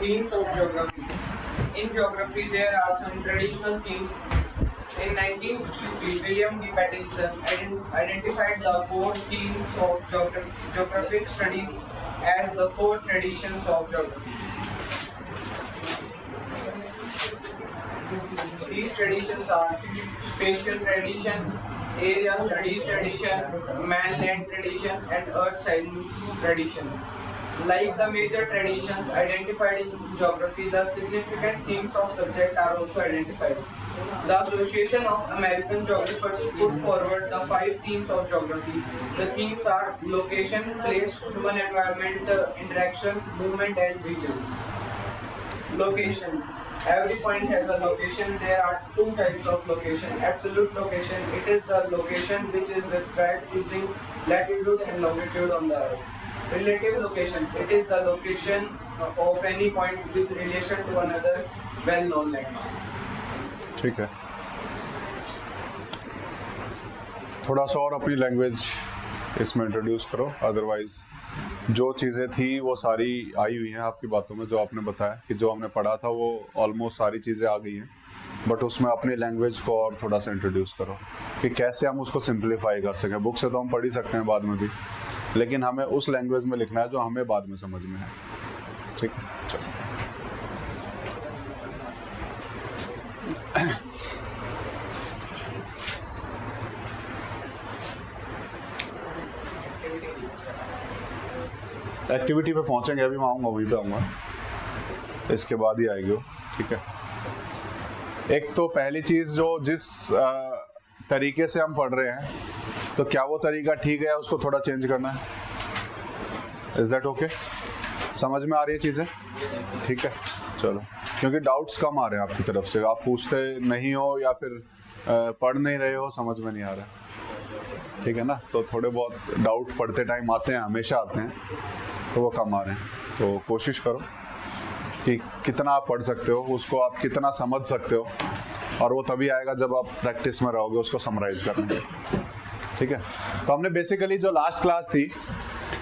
Themes of geography. In geography, there are some traditional themes. In 1963, William D. Pattinson identified the four themes of geographic studies as the four traditions of geography. These traditions are spatial tradition, area studies tradition, man-land tradition, and earth science tradition. Like the major traditions identified in geography, the significant themes of subject are also identified. The Association of American Geographers put forward the 5 themes of geography. The themes are location, place, human environment, interaction, movement, and regions. Location. Every point has a location. There are 2 types of location. Absolute location. It is the location which is described using latitude and longitude on the earth. Relative location. It is the location of any point with relation to another well-known landmark. ठीक है, थोड़ा सा और अपनी language इसमें introduce करो, otherwise जो चीज़ें थी वो सारी आई हुई हैं आपकी बातों में, जो आपने बताया कि जो हमने पढ़ा था वो ऑलमोस्ट सारी चीज़ें आ गई हैं, बट उसमें अपनी लैंग्वेज को और थोड़ा सा इंट्रोड्यूस करो कि कैसे हम उसको सिंप्लीफाई कर सकें। बुक से तो हम पढ़ ही सकते हैं बाद में भी, लेकिन हमें उस लैंग्वेज में लिखना है जो हमें बाद में समझ में है। ठीक है, चलो। एक्टिविटी पे पहुंचेंगे, अभी मैं आऊँगा, वहीं पे आऊँगा, इसके बाद ही आएगी वो। ठीक है, एक तो पहली चीज़ जो जिस तरीके से हम पढ़ रहे हैं, तो क्या वो तरीका ठीक है, उसको थोड़ा चेंज करना है। Is that okay? समझ में आ रही है चीज़ें? ठीक है, चलो। क्योंकि डाउट्स कम आ रहे हैं आपकी तरफ से, आप पूछते नहीं हो या फिर पढ़ नहीं रहे हो, समझ में नहीं आ रहा। ठीक है ना, तो थोड़े बहुत डाउट पढ़ते टाइम आते हैं, हमेशा आते हैं, तो वो कम आ रहे हैं। तो कोशिश करो कि कितना आप पढ़ सकते हो, उसको आप कितना समझ सकते हो, और वो तभी आएगा जब आप प्रैक्टिस में रहोगे उसको समराइज करने। ठीक है, तो हमने बेसिकली जो लास्ट क्लास थी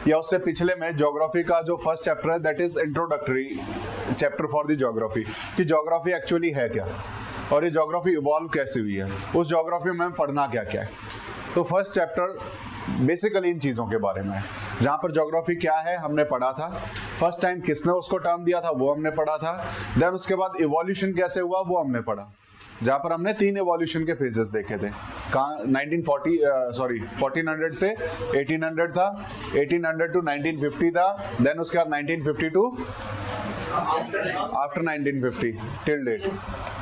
या उससे पिछले में ज्योग्राफी का जो फर्स्ट चैप्टर है, that is introductory chapter for the geography, कि ज्योग्राफी एक्चुअली है क्या और ये ज्योग्राफी इवॉल्व कैसे हुई है, उस ज्योग्राफी में पढ़ना क्या क्या है। तो फर्स्ट चैप्टर बेसिकली इन चीज़ों के बारे में है, जहाँ पर ज्योग्राफी क्या है हमने पढ़ा था, फर्स्ट टाइम किसने उसको टर्म दिया था वो हमने पढ़ा था, देन उसके बाद इवोल्यूशन कैसे हुआ वो हमने पढ़ा, जहाँ पर हमने 3 एवोल्यूशन के फेजेस देखे थे। कहाँ 1400 से 1800 था, 1800 टू 1950 था, देन उसके बाद 1950 टू आफ्टर 1950 टिल डेट।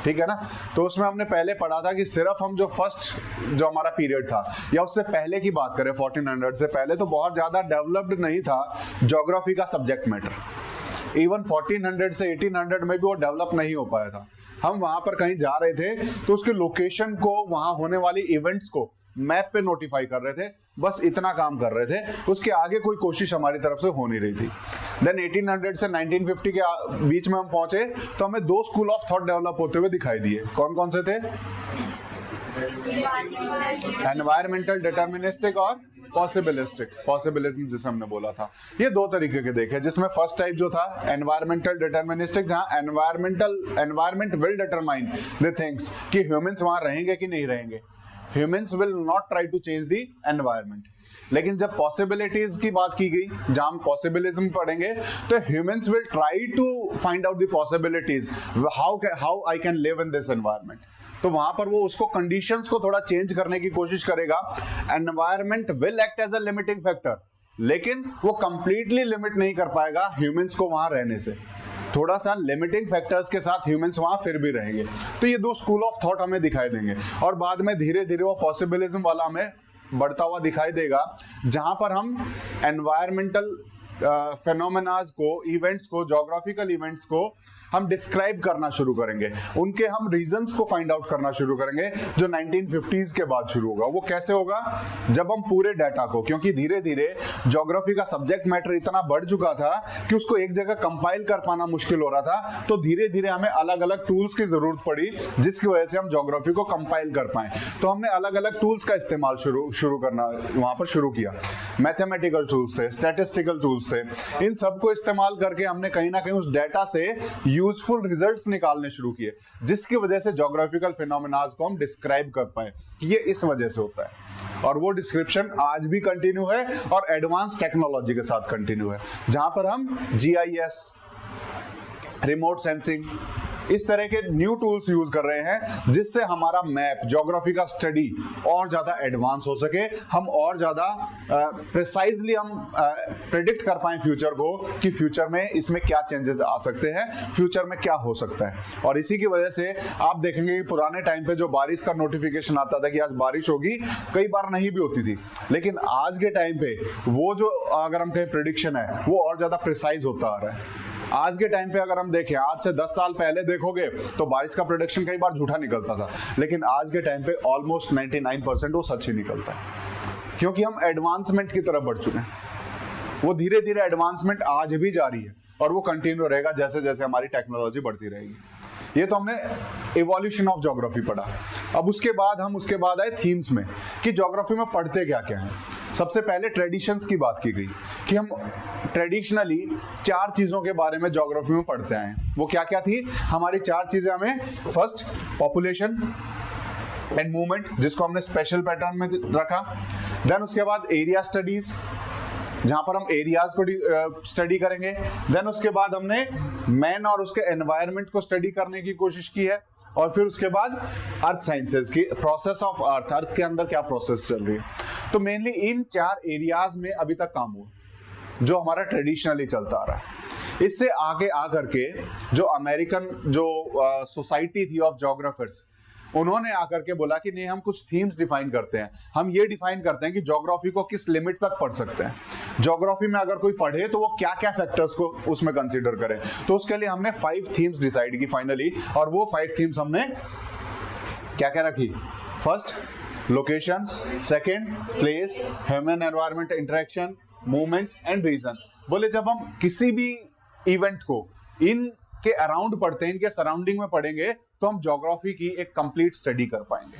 ठीक है ना, तो उसमें हमने पहले पढ़ा था कि सिर्फ हम जो फर्स्ट जो हमारा पीरियड था या उससे पहले की बात करें 1400 से पहले, तो बहुत ज़्यादा डेवलप्ड नहीं था ज्योग्राफी का सब्जेक्ट मैटर। इवन 1400 से 1800 में भी वो डेवलप नहीं हो पाया था। हम वहां पर कहीं जा रहे थे तो उसके लोकेशन को, वहां होने वाली इवेंट्स को मैप पे नोटिफाई कर रहे थे, बस इतना काम कर रहे थे, उसके आगे कोई कोशिश हमारी तरफ से हो नहीं रही थी। देन 1800 से 1950 के बीच में हम पहुंचे तो हमें 2 स्कूल ऑफ थॉट डेवलप होते हुए दिखाई दिए। कौन कौन से थे? एनवायरमेंटल डिटर्मिनिस्टिक और पॉसिबिलिस्टिक, पॉसिबिलिज्म जिसे हमने बोला था। ये 2 तरीके के देखे, जिसमें फर्स्ट टाइप जो था एनवायरमेंटल डिटर्मिनिस्टिक, जहां environment will determine the things, कि ह्यूमंस वहां रहेंगे कि नहीं रहेंगे। Humans will not try to change the environment. लेकिन जब पॉसिबिलिटीज की बात की गई, जहां हम पॉसिबिलिज्म पढ़ेंगे, तो humans will try to find out the possibilities, how I can live in this environment. तो वहां पर वो उसको कंडीशंस को थोड़ा चेंज करने की कोशिश करेगा। Environment will act as a limiting factor, लेकिन वो कंप्लीटली लिमिट नहीं कर पाएगा ह्यूमंस को वहां रहने से। थोड़ा सा लिमिटिंग फैक्टर्स के साथ ह्यूमंस वहां फिर भी रहेंगे। तो ये 2 स्कूल ऑफ थॉट हमें दिखाई देंगे, और बाद में धीरे धीरे वो पॉसिबिलिज्म वाला हमें बढ़ता हुआ दिखाई देगा, जहां पर हम एनवायरमेंटल फेनोमेनाज को, इवेंट्स को, ज्योग्राफिकल इवेंट्स को हम डिस्क्राइब करना शुरू करेंगे, उनके हम रीजंस को फाइंड आउट करना शुरू करेंगे, जो 1950s के बाद शुरू होगा। वो कैसे होगा? जब हम पूरे डाटा को, क्योंकि धीरे धीरे ज्योग्राफी का सब्जेक्ट मैटर इतना बढ़ चुका था कि उसको एक जगह कंपाइल कर पाना मुश्किल हो रहा था, तो धीरे धीरे हमें अलग अलग टूल्स की जरूरत पड़ी, जिसकी वजह से हम ज्योग्राफी को कंपाइल कर पाए। तो हमने अलग अलग टूल्स का इस्तेमाल शुरू करना वहां पर शुरू किया। मैथमेटिकल टूल्स थे, स्टैटिस्टिकल टूल्स थे, इन सबको इस्तेमाल करके हमने कहीं ना कहीं उस डेटा से यूजफुल रिजल्ट्स निकालने शुरू किए, जिसकी वजह से ज्योग्राफिकल फिनोमेनाज को हम डिस्क्राइब कर पाए कि ये इस वजह से होता है। और वो डिस्क्रिप्शन आज भी कंटिन्यू है और एडवांस टेक्नोलॉजी के साथ कंटिन्यू है, जहां पर हम GIS, रिमोट सेंसिंग, इस तरह के न्यू टूल्स यूज कर रहे हैं, जिससे हमारा मैप, ज्योग्राफी का स्टडी और ज्यादा एडवांस हो सके, हम और ज्यादा प्रिसाइजली हम प्रेडिक्ट कर पाए फ्यूचर को कि फ्यूचर में इसमें क्या चेंजेस आ सकते हैं, फ्यूचर में क्या हो सकता है। और इसी की वजह से आप देखेंगे कि पुराने टाइम पे जो बारिश का नोटिफिकेशन आता था कि आज बारिश होगी, कई बार नहीं भी होती थी, लेकिन आज के टाइम पे वो जो अगर हम कहें प्रेडिक्शन है वो और ज्यादा प्रिसाइज होता आ रहा है। आज के टाइम पे अगर हम देखें, आज से 10 साल पहले देखोगे तो बारिश का प्रेडिक्शन कई बार झूठा निकलता था, लेकिन आज के टाइम पे ऑलमोस्ट 99% वो सच ही निकलता है, क्योंकि हम एडवांसमेंट की तरफ बढ़ चुके हैं। वो धीरे धीरे एडवांसमेंट आज भी जारी है और वो कंटिन्यू रहेगा जैसे जैसे हमारी टेक्नोलॉजी बढ़ती रहेगी। ये तो हमने इवोल्यूशन ऑफ ज्योग्राफी पढ़ा। अब उसके बाद आए थीम्स में कि ज्योग्राफी में पढ़ते क्या क्या है। सबसे पहले ट्रेडिशंस की बात की गई कि हम ट्रेडिशनली 4 चीजों के बारे में ज्योग्राफी में पढ़ते आए। वो क्या क्या थी हमारी 4 चीजें? हमें फर्स्ट पॉपुलेशन एंड मूवमेंट, जिसको हमने स्पेशल पैटर्न में रखा। देन उसके बाद एरिया स्टडीज, जहां पर हम एरियाज को स्टडी करेंगे। देन उसके बाद हमने मैन और उसके एनवायरनमेंट को स्टडी करने की कोशिश की है। और फिर उसके बाद अर्थ साइंसेज की प्रोसेस ऑफ अर्थ के अंदर क्या प्रोसेस चल रही है। तो मेनली इन 4 एरियाज में अभी तक काम हुआ, जो हमारा ट्रेडिशनली चलता आ रहा है। इससे आगे आकर के जो अमेरिकन जो सोसाइटी थी ऑफ ज्योग्राफर्स, उन्होंने आकर के बोला कि नहीं, हम कुछ थीम्स डिफाइन करते हैं। हम ये डिफाइन करते हैं कि ज्योग्राफी को किस लिमिट तक पढ़ सकते हैं, ज्योग्राफी में अगर कोई पढ़े तो वो क्या क्या फैक्टर्स को उसमें कंसीडर करे। तो उसके लिए हमने 5 थीम्स डिसाइड की फाइनली, और वो 5 थीम्स हमने क्या क्या रखी? First location, second place, human environment interaction, movement and region. बोले जब हम किसी भी इवेंट को इन के अराउंड पढ़ते हैं, इनके सराउंडिंग में पढ़ेंगे, तो हम ज्योग्राफी की एक कंप्लीट स्टडी कर पाएंगे।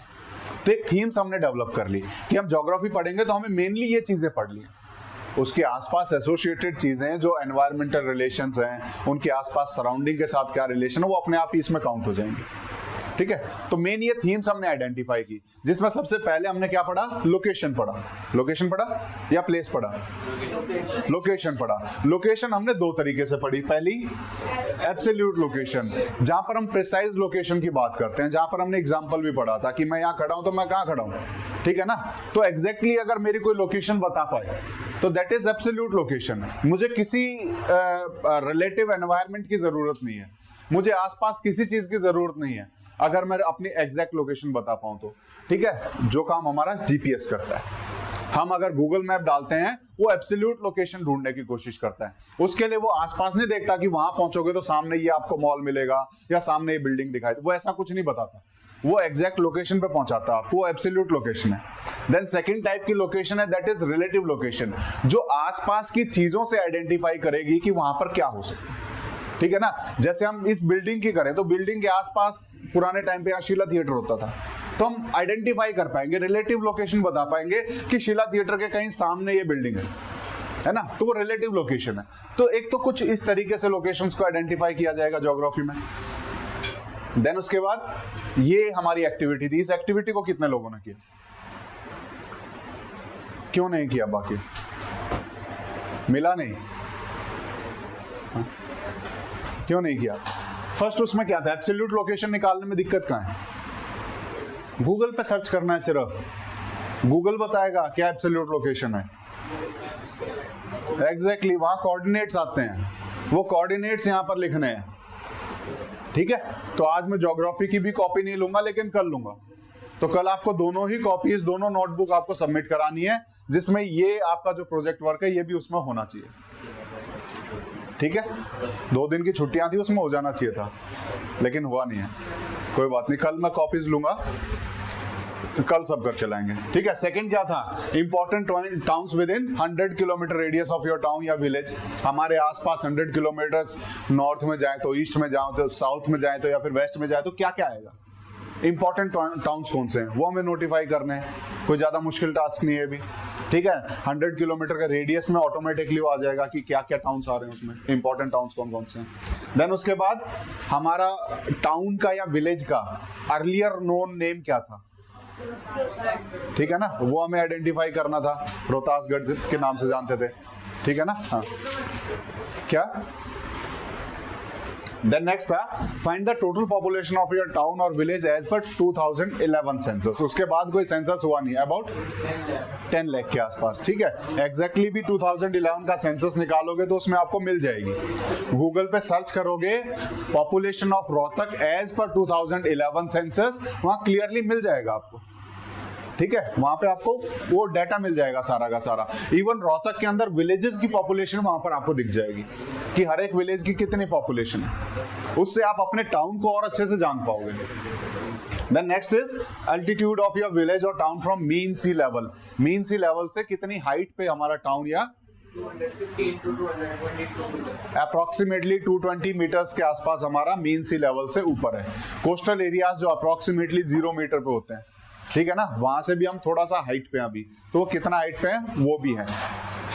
तो एक थीम्स हमने डेवलप कर ली कि हम ज्योग्राफी पढ़ेंगे तो हमें मेनली ये चीजें पढ़ ली, उसके आसपास एसोसिएटेड चीजें जो एनवायरमेंटल रिलेशंस हैं, उनके आसपास सराउंडिंग के साथ क्या रिलेशन है, वो अपने आप ही इसमें काउंट हो जाएंगे। ठीक है, तो मेन ये थीम्स हमने आइडेंटिफाई की, जिसमें सबसे पहले हमने क्या पढ़ा? लोकेशन पढ़ा। लोकेशन पढ़ा या प्लेस पढ़ा? लोकेशन पढ़ा। लोकेशन हमने 2 तरीके से पढ़ी। पहली एब्सोल्यूट लोकेशन, जहां पर हम प्रिसाइज लोकेशन की बात करते हैं, जहां पर हमने एग्जांपल भी पढ़ा था कि मैं यहाँ खड़ा हूं तो मैं कहाँ खड़ा हूं, ठीक है ना। तो एग्जैक्टली अगर मेरी कोई लोकेशन बता पाए तो दैट इज एब्सोल्यूट लोकेशन। मुझे किसी रिलेटिव एनवायरनमेंट की जरूरत नहीं है, मुझे आसपास किसी चीज की जरूरत नहीं है, अगर मैं अपनी एग्जैक्ट लोकेशन बता पाऊं तो। ठीक है, जो काम हमारा जीपीएस करता है। हम अगर गूगल मैप डालते हैं, वो एब्सोल्यूट लोकेशन ढूंढने की कोशिश करता है। उसके लिए वो आसपास नहीं देखता कि वहां पहुंचोगे तो सामने ये आपको मॉल मिलेगा या सामने ये बिल्डिंग दिखाई, वो ऐसा कुछ नहीं बताता। वो एग्जैक्ट लोकेशन पे पहुंचाता है आपको, वो एब्सोल्यूट लोकेशन है। देन सेकंड टाइप की लोकेशन है दैट इज रिलेटिव लोकेशन, जो आसपास की चीजों से आइडेंटिफाई करेगी कि वहां पर क्या हो सकता है। ठीक है ना, जैसे हम इस बिल्डिंग की करें तो बिल्डिंग के आसपास पुराने टाइम पे शीला थिएटर होता था, तो हम आइडेंटिफाई कर पाएंगे, रिलेटिव लोकेशन बता पाएंगे कि शीला थिएटर के कहीं सामने ये बिल्डिंग है ना, तो वो रिलेटिव लोकेशन है। तो एक तो कुछ इस तरीके से लोकेशंस को आइडेंटिफाई किया जाएगा ज्योग्राफी में। देन उसके बाद ये हमारी एक्टिविटी थी। इस एक्टिविटी को कितने लोगों ने किया? क्यों नहीं किया? बाकी मिला नहीं, क्यों नहीं किया? फर्स्ट उसमें क्या था? एब्सोल्यूट लोकेशन निकालने में दिक्कत कहां है? गूगल पे सर्च करना है, सिर्फ गूगल बताएगा क्या एब्सोल्यूट लोकेशन है। एग्जैक्टली वहां कोऑर्डिनेट्स आते हैं, वो कोऑर्डिनेट्स यहां पर लिखने हैं। ठीक है, तो आज मैं ज्योग्राफी की भी कॉपी नहीं लूंगा, लेकिन कल लूंगा। तो कल आपको दोनों ही कॉपीज, दोनों नोटबुक आपको सबमिट करानी है, जिसमें ये आपका जो प्रोजेक्ट वर्क है ये भी उसमें होना चाहिए। ठीक है, 2 दिन की छुट्टियां थी, उसमें हो जाना चाहिए था, लेकिन हुआ नहीं है। कोई बात नहीं, कल मैं कॉपीज लूंगा, कल सब कर चलाएंगे। ठीक है, सेकंड क्या था? Important towns with in 100 kilometre radius of your town या विलेज। हमारे आसपास 100 किलोमीटर नॉर्थ में जाए तो, ईस्ट में जाए तो, साउथ में जाए तो, या फिर वेस्ट में जाए तो क्या क्या आएगा? इंपॉर्टेंट टाउन्स कौन से हैं वो हमें नोटिफाई करने हैं, कोई ज़्यादा मुश्किल टास्क नहीं है भी, ठीक है। 100 किलोमीटर का रेडियस में ऑटोमेटिकली वो आ जाएगा कि क्या क्या टाउन्स आ रहे हैं उसमें, इंपॉर्टेंट टाउन्स कौन कौन से हैं। देन उसके बाद हमारा टाउन का या विलेज का अर्लियर नोन नेम क्या था, ठीक है ना, वो हमें आइडेंटिफाई करना था, रोहतासगढ़ के नाम से जानते थे, ठीक है ना। हाँ क्या, देन नेक्स्ट था find the total population of your town और विलेज एज पर 2011 सेंसस। उसके बाद कोई सेंसस हुआ नहीं, अबाउट 10 लाख के आसपास, ठीक है। एग्जैक्टली भी 2011 का सेंसस निकालोगे तो उसमें आपको मिल जाएगी, गूगल पे सर्च करोगे population of Rohtak as per 2011 census, वहां क्लियरली मिल जाएगा आपको, ठीक है। वहां पे आपको वो डाटा मिल जाएगा सारा का सारा। इवन रोहतक के अंदर विलेजेस की पॉपुलेशन वहां पर आपको दिख जाएगी कि हर एक विलेज की कितनी पॉपुलेशन है, उससे आप अपने टाउन को और अच्छे से जान पाओगे। Then next is altitude of your village और town from mean sea level. Mean sea level से कितनी हाइट पे हमारा टाउन या 215 to 222 अप्रोक्सीमेटली 220 मीटर्स के आसपास हमारा मीन सी लेवल से ऊपर है। कोस्टल एरियाज जो अप्रोक्सीमेटली 0 मीटर पे होते हैं, ठीक है ना, वहां से भी हम थोड़ा सा हाइट पे हैं अभी, तो कितना हाइट पे है वो भी है।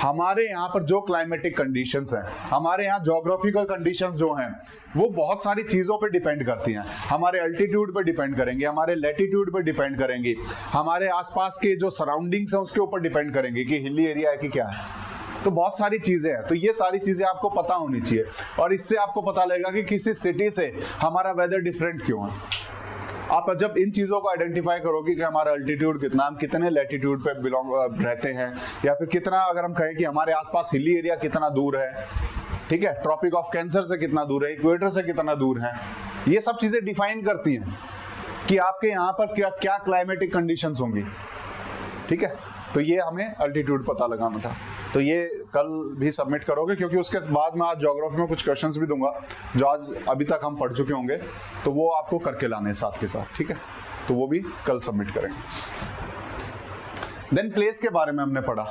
हमारे यहाँ पर जो क्लाइमेटिक कंडीशंस हैं, हमारे यहाँ जोग्राफिकल कंडीशंस जो हैं, वो बहुत सारी चीज़ों पे डिपेंड करती हैं। हमारे अल्टीट्यूड पे डिपेंड करेंगे, हमारे लैटिट्यूड पे डिपेंड करेंगे, हमारे आसपास के जो सराउंडिंग्स हैं उसके ऊपर डिपेंड करेंगे कि हिली एरिया है कि क्या है। तो बहुत सारी चीज़ें हैं, तो ये सारी चीज़ें आपको पता होनी चाहिए, और इससे आपको पता लगेगा कि किसी सिटी से हमारा वेदर डिफरेंट क्यों है। आप जब इन चीज़ों को आइडेंटिफाई करोगे कि हमारा अल्टीट्यूड कितना, हम कितने लैटिट्यूड पे बिलोंग रहते हैं, या फिर कितना, अगर हम कहें कि हमारे आसपास हिली एरिया कितना दूर है, ठीक है, ट्रॉपिक ऑफ कैंसर से कितना दूर है, इक्वेटर से कितना दूर है, ये सब चीज़ें डिफाइन करती हैं कि आपके यहाँ पर क्या क्या क्लाइमेटिक कंडीशंस होंगी, ठीक है। तो ये हमें अल्टीट्यूड पता लगाना था। तो ये कल भी सबमिट करोगे, क्योंकि उसके बाद मैं आज ज्योग्राफी में कुछ क्वेश्चंस भी दूंगा जो आज अभी तक हम पढ़ चुके होंगे, तो वो आपको करके लाने हैं साथ के साथ, ठीक है। तो वो भी कल सबमिट करेंगे। देन प्लेस के बारे में हमने पढ़ा,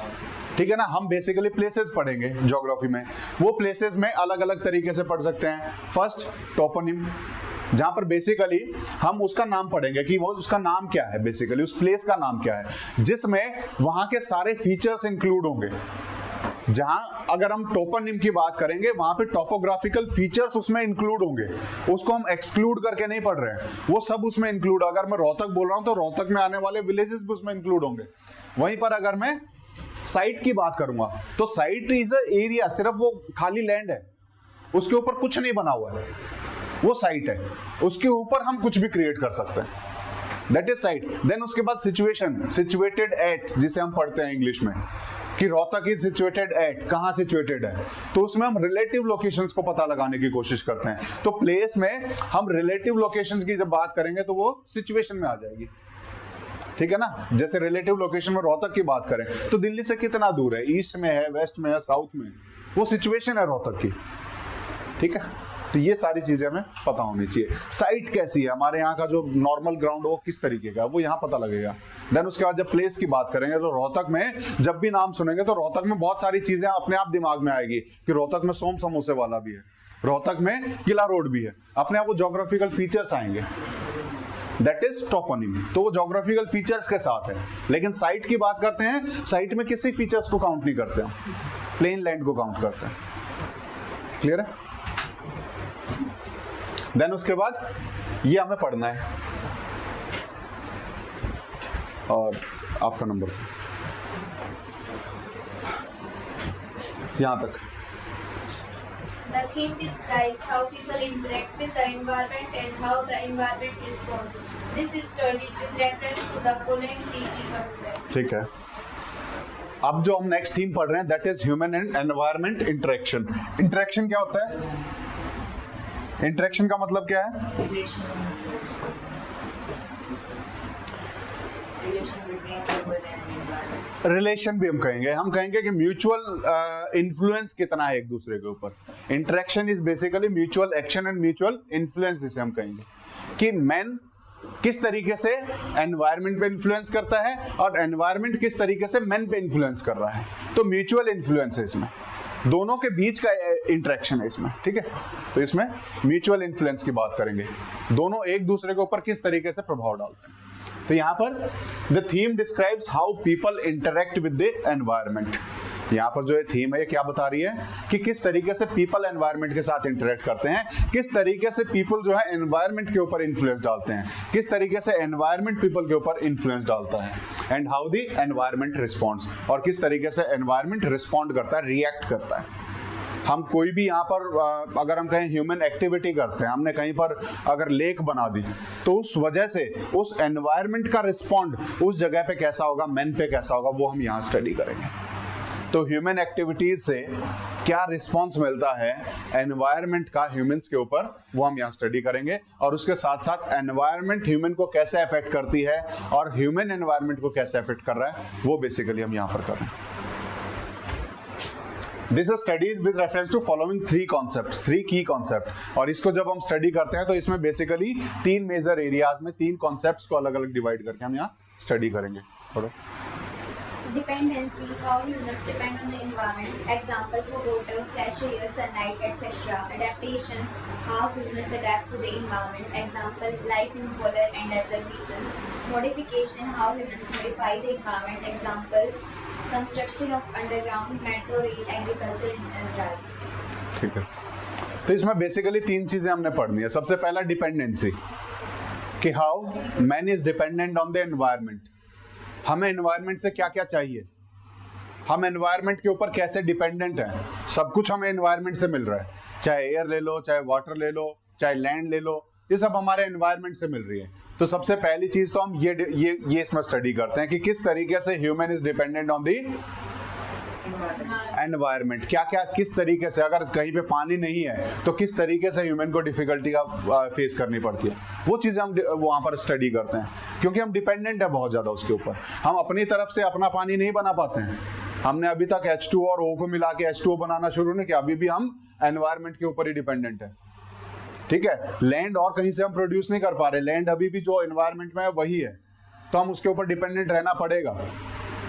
ठीक है ना। हम बेसिकली प्लेसेस पढ़ेंगे ज्योग्राफी में। वो प्लेसेस में अलग अलग तरीके से पढ़ सकते हैं। फर्स्ट टोपोनिम, जहां पर बेसिकली हम उसका नाम पढ़ेंगे कि वो उसका नाम क्या है, बेसिकली उस प्लेस का नाम क्या है, जिसमें वहां के सारे फीचर्स इंक्लूड होंगे। जहां अगर हम टोपोनिम की बात करेंगे, वहां पे टोपोग्राफिकल फीचर्स उसमें इंक्लूड होंगे, उसको हम एक्सक्लूड करके नहीं पढ़ रहे हैं, वो सब उसमें इंक्लूड। अगर मैं रोहतक बोल रहा हूं तो रोहतक में आने वाले विलेजेस भी उसमें इंक्लूड होंगे। वहीं पर अगर मैं साइट की बात करूंगा तो साइट इज अ एरिया, सिर्फ वो खाली लैंड है, उसके ऊपर कुछ नहीं बना हुआ है, वो साइट है, उसके ऊपर हम कुछ भी क्रिएट कर सकते हैं, दैट इज साइट। देन उसके बाद सिचुएशन, सिचुएटेड एट, जिसे हम पढ़ते हैं इंग्लिश में कि रोहतक इज सिचुएटेड एट, कहाँ सिचुएटेड है, तो उसमें हम रिलेटिव लोकेशंस को पता लगाने की कोशिश करते हैं। तो प्लेस में हम रिलेटिव लोकेशंस की जब बात करेंगे तो वो सिचुएशन में आ जाएगी, ठीक है ना। जैसे रिलेटिव लोकेशन में रोहतक की बात करें तो दिल्ली से कितना दूर है, ईस्ट में है, वेस्ट में है, साउथ में, वो सिचुएशन है रोहतक की, ठीक है। तो ये सारी चीजें हमें पता होनी चाहिए। साइट कैसी है, हमारे यहाँ का जो नॉर्मल ग्राउंड वो किस तरीके का है, वो यहाँ पता लगेगा। देन उसके बाद जब प्लेस की बात करेंगे तो रोहतक में जब भी नाम सुनेंगे तो रोहतक में बहुत सारी चीजें अपने आप दिमाग में आएगी कि रोहतक में सोम समोसे वाला भी है, रोहतक में किला रोड भी है, अपने आप वो जोग्राफिकल फीचर्स आएंगे, दैट इज टोपोनिम। तो वो जोग्राफिकल फीचर्स के साथ है। लेकिन साइट की बात करते हैं, साइट में किसी फीचर्स को काउंट नहीं करते हैं, प्लेन लैंड को काउंट करते हैं। क्लियर है। देन उसके बाद ये हमें पढ़ना है, और आपका नंबर यहां तक। The theme describes how people interact with the environment and how the environment responds. This is studied with reference to the following key concepts. ठीक है। अब जो हम नेक्स्ट थीम पढ़ रहे हैं that is human and environment interaction. Interaction क्या होता है? इंटरेक्शन का मतलब क्या है? रिलेशन भी हम कहेंगे कि म्यूचुअल इन्फ्लुएंस कितना है एक दूसरे के ऊपर। Interaction is basically mutual action and mutual influence, जिसे हम कहेंगे कि मैन किस तरीके से एनवायरनमेंट पे इन्फ्लुएंस करता है और एनवायरनमेंट किस तरीके से मैन पे इन्फ्लुएंस कर रहा है। तो म्यूचुअल इन्फ्लुएंस है इसमें, दोनों के बीच का इंटरेक्शन है इसमें, ठीक है। तो इसमें म्यूचुअल इन्फ्लुएंस की बात करेंगे, दोनों एक दूसरे के ऊपर किस तरीके से प्रभाव डालते हैं। तो यहाँ पर the theme describes how people interact with the environment. यहाँ पर जो ये थीम है ये क्या बता रही है कि किस तरीके से पीपल एनवायरनमेंट के साथ इंटरेक्ट करते हैं, किस तरीके से पीपल जो है एनवायरनमेंट के ऊपर इन्फ्लुएंस डालते हैं, किस तरीके से एनवायरनमेंट पीपल के ऊपर इन्फ्लुएंस डालता है, and how the environment responds, और किस तरीके से एनवायरनमेंट रिस्पॉन्ड करता है, रिएक्ट करता है। हम कोई भी यहाँ पर अगर हम कहीं ह्यूमन एक्टिविटी करते हैं, हमने कहीं पर अगर लेक बना दी, तो उस वजह से उस एनवायरनमेंट का रिस्पॉन्ड उस जगह पे कैसा होगा, मैन पे कैसा होगा, वो हम यहाँ स्टडी करेंगे। तो ह्यूमन एक्टिविटीज से क्या रिस्पॉन्स मिलता है एनवायरनमेंट का ह्यूमंस के ऊपर, वो हम यहाँ स्टडी करेंगे। और उसके साथ साथ एनवायरनमेंट ह्यूमन को कैसे अफेक्ट करती है और ह्यूमन एनवायरनमेंट को कैसे अफेक्ट कर रहा है, वो बेसिकली हम यहाँ पर कर रहे हैं। This is studied with reference to following 3 concepts, 3 की कॉन्सेप्ट। और इसको जब हम स्टडी करते हैं तो इसमें बेसिकली 3 मेजर एरियाज में 3 कॉन्सेप्ट्स को अलग अलग डिवाइड करके हम यहाँ स्टडी करेंगे। पढ़ो। Dependency, how humans depend on the environment. Example for water, fresh air, sunlight, etc. Adaptation, how humans adapt to the environment. Example, life in polar and desert regions. Modification, how humans modify the environment. Example, construction of underground metro rail, agriculture in Israel. ठीक है, तो इसमें basically 3 चीजें हमने पढ़नी है। सबसे पहला डिपेंडेंसी, कि how man is dependent on the environment. हमें एनवायरनमेंट से क्या क्या चाहिए, हम एनवायरनमेंट के ऊपर कैसे डिपेंडेंट हैं। सब कुछ हमें एनवायरनमेंट से मिल रहा है, चाहे एयर ले लो, चाहे वाटर ले लो, चाहे लैंड ले लो, ये सब हमारे एनवायरनमेंट से मिल रही है। तो सबसे पहली चीज तो हम ये इसमें स्टडी करते हैं कि किस तरीके से human is dependent on the environment. क्या क्या किस तरीके से, अगर कहीं पे पानी नहीं है तो किस तरीके से ह्यूमन को डिफिकल्टी का फेस करनी पड़ती है, वो चीजें हम वहां पर स्टडी करते हैं। क्योंकि हम डिपेंडेंट है बहुत ज्यादा उसके ऊपर, हम अपनी तरफ से अपना पानी नहीं बना पाते हैं। हमने अभी तक H2O और O को मिला के H2O बनाना शुरू नहीं किया, अभी भी हम एनवायरनमेंट के ऊपर ही डिपेंडेंट है। ठीक है, लैंड और कहीं से हम प्रोड्यूस नहीं कर पा रहे, लैंड अभी भी जो एनवायरनमेंट में है वही है, तो हम उसके ऊपर डिपेंडेंट रहना पड़ेगा।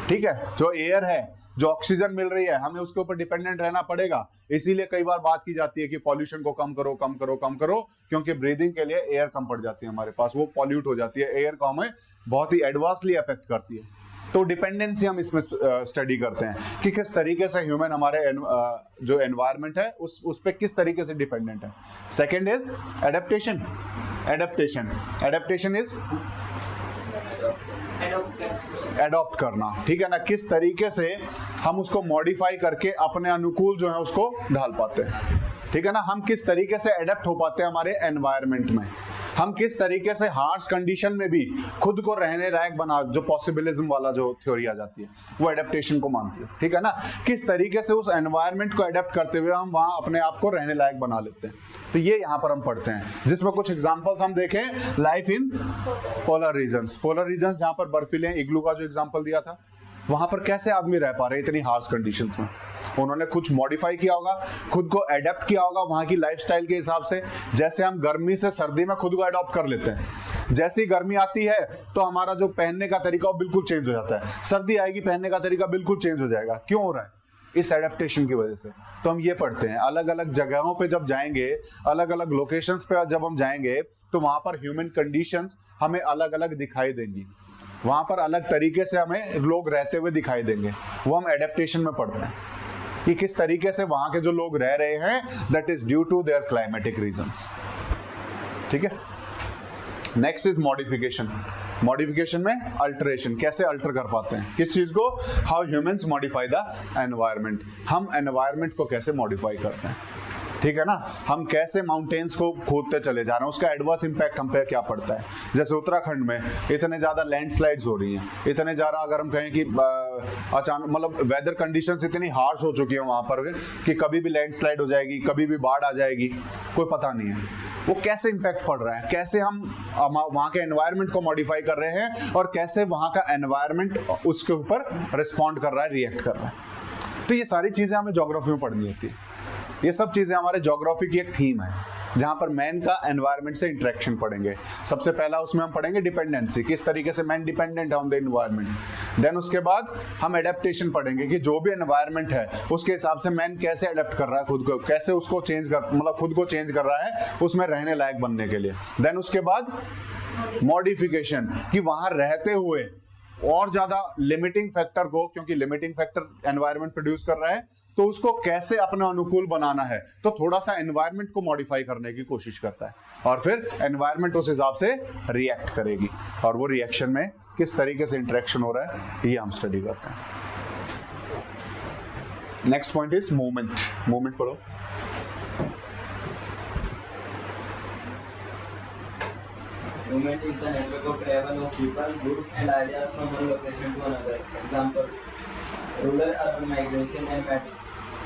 ठीक है, जो एयर है, जो ऑक्सीजन मिल रही है, हमें उसके ऊपर डिपेंडेंट रहना पड़ेगा। इसीलिए कई बार बात की जाती है कि पॉल्यूशन को कम करो कम करो कम करो, क्योंकि ब्रीदिंग के लिए एयर कम पड़ जाती है हमारे पास, वो पॉल्यूट हो जाती है, एयर को हमें बहुत ही एडवांसली अफेक्ट करती है। तो डिपेंडेंसी हम इसमें स्टडी करते हैं कि किस तरीके से ह्यूमन हमारे जो एनवायरनमेंट है उस पे किस तरीके से डिपेंडेंट है। Second is adaptation. Adaptation is adopt करना। ठीक है ना, किस तरीके से हम उसको मॉडिफाई करके अपने अनुकूल जो है उसको ढाल पाते हैं। ठीक है ना, हम किस तरीके से एडेप्ट हो पाते हैं हमारे एनवायरनमेंट में, हम किस तरीके से हार्श कंडीशन में भी खुद को रहने लायक बना, जो पॉसिबिलिज्म वाला जो थ्योरी आ जाती है वो एडेप्टेशन को मानती है। ठीक है ना, किस तरीके से उस एनवायरनमेंट को एडेप्ट करते हुए हम वहां अपने आप को रहने लायक बना लेते हैं। तो ये यहाँ पर हम पढ़ते हैं, जिसमें कुछ एग्जांपल्स हम देखें। लाइफ इन पोलर रीजन्स, जहाँ पर बर्फीले इग्लू का जो एग्जांपल दिया था, वहां पर कैसे आदमी रह पा रहे इतनी हार्श कंडीशंस में। उन्होंने कुछ मॉडिफाई किया होगा, खुद को एडेप्ट किया होगा वहां की लाइफस्टाइल के हिसाब से। जैसे हम गर्मी से सर्दी में खुद को एडॉप्ट कर लेते हैं, जैसी गर्मी आती है तो हमारा जो पहनने का तरीका वो बिल्कुल चेंज हो जाता है, सर्दी आएगी पहनने का तरीका बिल्कुल चेंज हो जाएगा। क्यों हो रहा है? इस एडेप्टेशन की वजह से। तो हम ये पढ़ते हैं, अलग अलग जगहों पे जब जाएंगे, अलग अलग लोकेशंस पे जब हम जाएंगे, तो वहां पर ह्यूमन कंडीशंस हमें अलग अलग दिखाई देंगी, वहां पर अलग तरीके से हमें लोग रहते हुए दिखाई देंगे। वो हम एडेप्टेशन में पढ़ते हैं कि किस तरीके से वहां के जो लोग रह रहे हैं, that is due to their climatic reasons. ठीक है, नेक्स्ट इज मॉडिफिकेशन। मॉडिफिकेशन में अल्टरेशन, कैसे अल्टर कर पाते हैं किस चीज को, how humans modify the environment, हम एनवायरनमेंट को कैसे मॉडिफाई करते हैं। ठीक है ना, हम कैसे माउंटेन्स को खोदते चले जा रहे हैं, उसका एडवर्स इंपैक्ट हम पे क्या पड़ता है। जैसे उत्तराखंड में इतने ज्यादा लैंडस्लाइड्स हो रही हैं, इतने ज्यादा, अगर हम कहें कि अचानक मतलब वेदर कंडीशंस इतनी हार्श हो चुकी है वहां पर कि कभी भी लैंडस्लाइड हो जाएगी, कभी भी बाढ़ आ जाएगी, कोई पता नहीं है। वो कैसे इंपैक्ट पड़ रहा है, कैसे हम वहां के एनवायरनमेंट को मॉडिफाई कर रहे हैं और कैसे वहां का एनवायरनमेंट उसके ऊपर रिस्पॉन्ड कर रहा है, रिएक्ट कर रहा है। तो ये सारी चीजें हमें ज्योग्राफी में पढ़नी होती है। ये सब चीजें हमारे ज्योग्राफी की एक थीम है, जहां पर मैन का एनवायरनमेंट से इंटरेक्शन पढ़ेंगे। सबसे पहला उसमें हम पढ़ेंगे डिपेंडेंसी, किस तरीके से मैन डिपेंडेंट है ऑन द एनवायरनमेंट। देन उसके बाद हम एडेप्टेशन पढ़ेंगे कि जो भी एनवायरनमेंट है उसके हिसाब से मैन कैसे अडेप्ट कर रहा है खुद को, कैसे उसको चेंज कर, मतलब खुद को चेंज कर रहा है उसमें रहने लायक बनने के लिए। देन उसके बाद मॉडिफिकेशन, कि वहां रहते हुए और ज्यादा लिमिटिंग फैक्टर को, क्योंकि लिमिटिंग फैक्टर एनवायरनमेंट प्रोड्यूस कर रहा है, तो उसको कैसे अपने अनुकूल बनाना है, तो थोड़ा सा एनवायरनमेंट को मॉडिफाई करने की कोशिश करता है और फिर एनवायरनमेंट उस हिसाब से रिएक्ट करेगी और वो रिएक्शन में किस तरीके से इंटरेक्शन हो रहा है ये हम स्टडी करते हैं। Next point is movement. Movement पढ़ो। Movement is the network of travel of people, goods and ideas from one location to another. Example: rural-urban migration and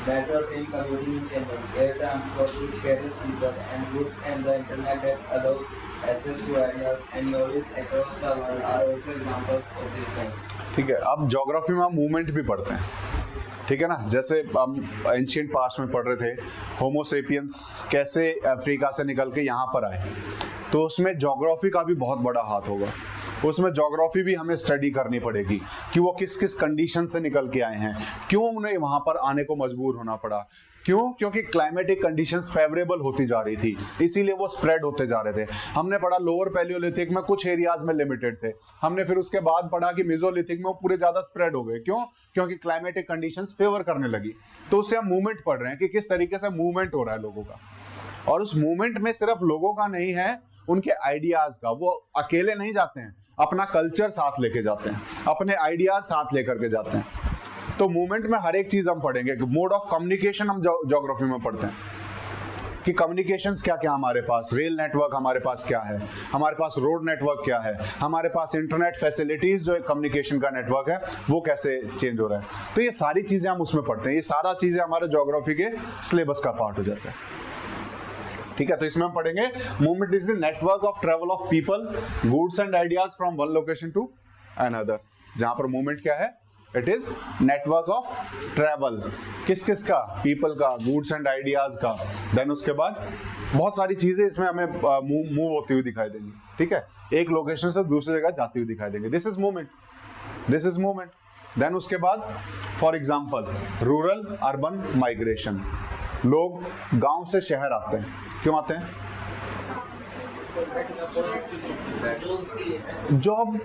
metro train commuting in Chennai, air transport which carries people and goods, and the internet that allows access to ideas and knowledge across the world are also examples of this kind. ठीक है, अब geography में हम movement भी पढ़ते हैं, ठीक है ना। जैसे हम एंशिएंट पास्ट में पढ़ रहे थे होमो सेपियंस कैसे अफ्रीका से निकल के यहाँ पर आए, तो उसमें ज्योग्राफी का भी बहुत बड़ा हाथ होगा। उसमें ज्योग्राफी भी हमें स्टडी करनी पड़ेगी कि वो किस किस कंडीशन से निकल के आए हैं, क्यों उन्हें वहां पर आने को मजबूर होना पड़ा, क्यों, क्योंकि क्लाइमेटिक कंडीशंस फेवरेबल होती जा रही थी, इसीलिए वो स्प्रेड होते जा रहे थे। हमने पढ़ा लोअर पैलियोलिथिक में कुछ एरियाज में लिमिटेड थे, हमने फिर उसके बाद पढ़ा कि मेसोलिथिक में वो पूरे ज्यादा स्प्रेड हो गए, क्यों, क्योंकि क्लाइमेटिक कंडीशंस फेवर करने लगी। तो उससे हम मूवमेंट पढ़ रहे हैं कि किस तरीके से मूवमेंट हो रहा है लोगों का, और उस मूवमेंट में सिर्फ लोगों का नहीं है, उनके आइडियाज का। वो अकेले नहीं जाते हैं, अपना कल्चर साथ लेके जाते हैं, अपने आइडियाज साथ लेकर के जाते हैं। तो मूवमेंट में हर एक चीज हम पढ़ेंगे। मोड ऑफ कम्युनिकेशन हम ज्योग्राफी में पढ़ते हैं कि कम्युनिकेशंस क्या क्या हमारे पास, रेल नेटवर्क हमारे पास क्या है, हमारे पास रोड नेटवर्क क्या है, हमारे पास इंटरनेट फैसिलिटीज जो कम्युनिकेशन का नेटवर्क है वो कैसे चेंज हो रहा है। तो ये सारी चीजें हम उसमें पढ़ते हैं, ये सारा चीजें हमारे ज्योग्राफी के सिलेबस का पार्ट हो जाता है, ठीक है। तो इसमें हम पढ़ेंगे movement is the network of travel of people, goods and ideas from one location to another. जहां पर मूवमेंट क्या है, it is network of travel, किस किस का, पीपल का, गुड्स एंड आइडियाज का। देन उसके बाद बहुत सारी चीजें इसमें हमें मूव होती हुई दिखाई देंगी, ठीक है, एक लोकेशन से दूसरी जगह जाती हुई दिखाई देंगी। This is movement, this is movement. Then उसके बाद for example rural urban migration, लोग गांव से शहर आते हैं, क्यों आते हैं, जॉब,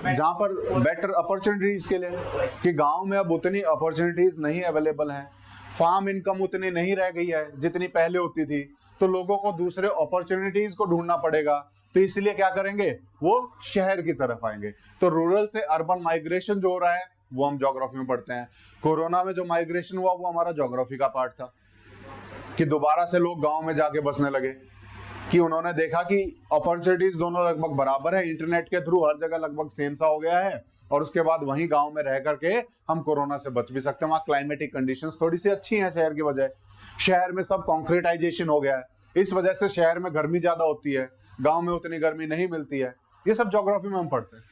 जहां पर बेटर अपॉर्चुनिटीज के लिए, कि गांव में अब उतनी अपॉर्चुनिटीज नहीं अवेलेबल हैं, फार्म इनकम उतनी नहीं रह गई है जितनी पहले होती थी, तो लोगों को दूसरे अपॉर्चुनिटीज को ढूंढना पड़ेगा, तो इसलिए क्या करेंगे, वो शहर की तरफ आएंगे। तो रूरल से अर्बन माइग्रेशन जो हो रहा है वो हम ज्योग्राफी में पढ़ते हैं। कोरोना में जो माइग्रेशन हुआ वो हमारा ज्योग्राफी का पार्ट था, कि दोबारा से लोग गांव में जाके बसने लगे, कि उन्होंने देखा कि अपॉर्चुनिटीज दोनों लगभग बराबर है, इंटरनेट के थ्रू हर जगह लगभग सेम सा हो गया है, और उसके बाद वहीं गांव में रह करके हम कोरोना से बच भी सकते हैं। वहाँ क्लाइमेटिक कंडीशंस थोड़ी सी अच्छी हैं शहर की बजाय, शहर में सब कॉन्क्रीटाइजेशन हो गया है, इस वजह से शहर में गर्मी ज्यादा होती है, गाँव में उतनी गर्मी नहीं मिलती है। ये सब ज्योग्राफी में हम पढ़ते हैं,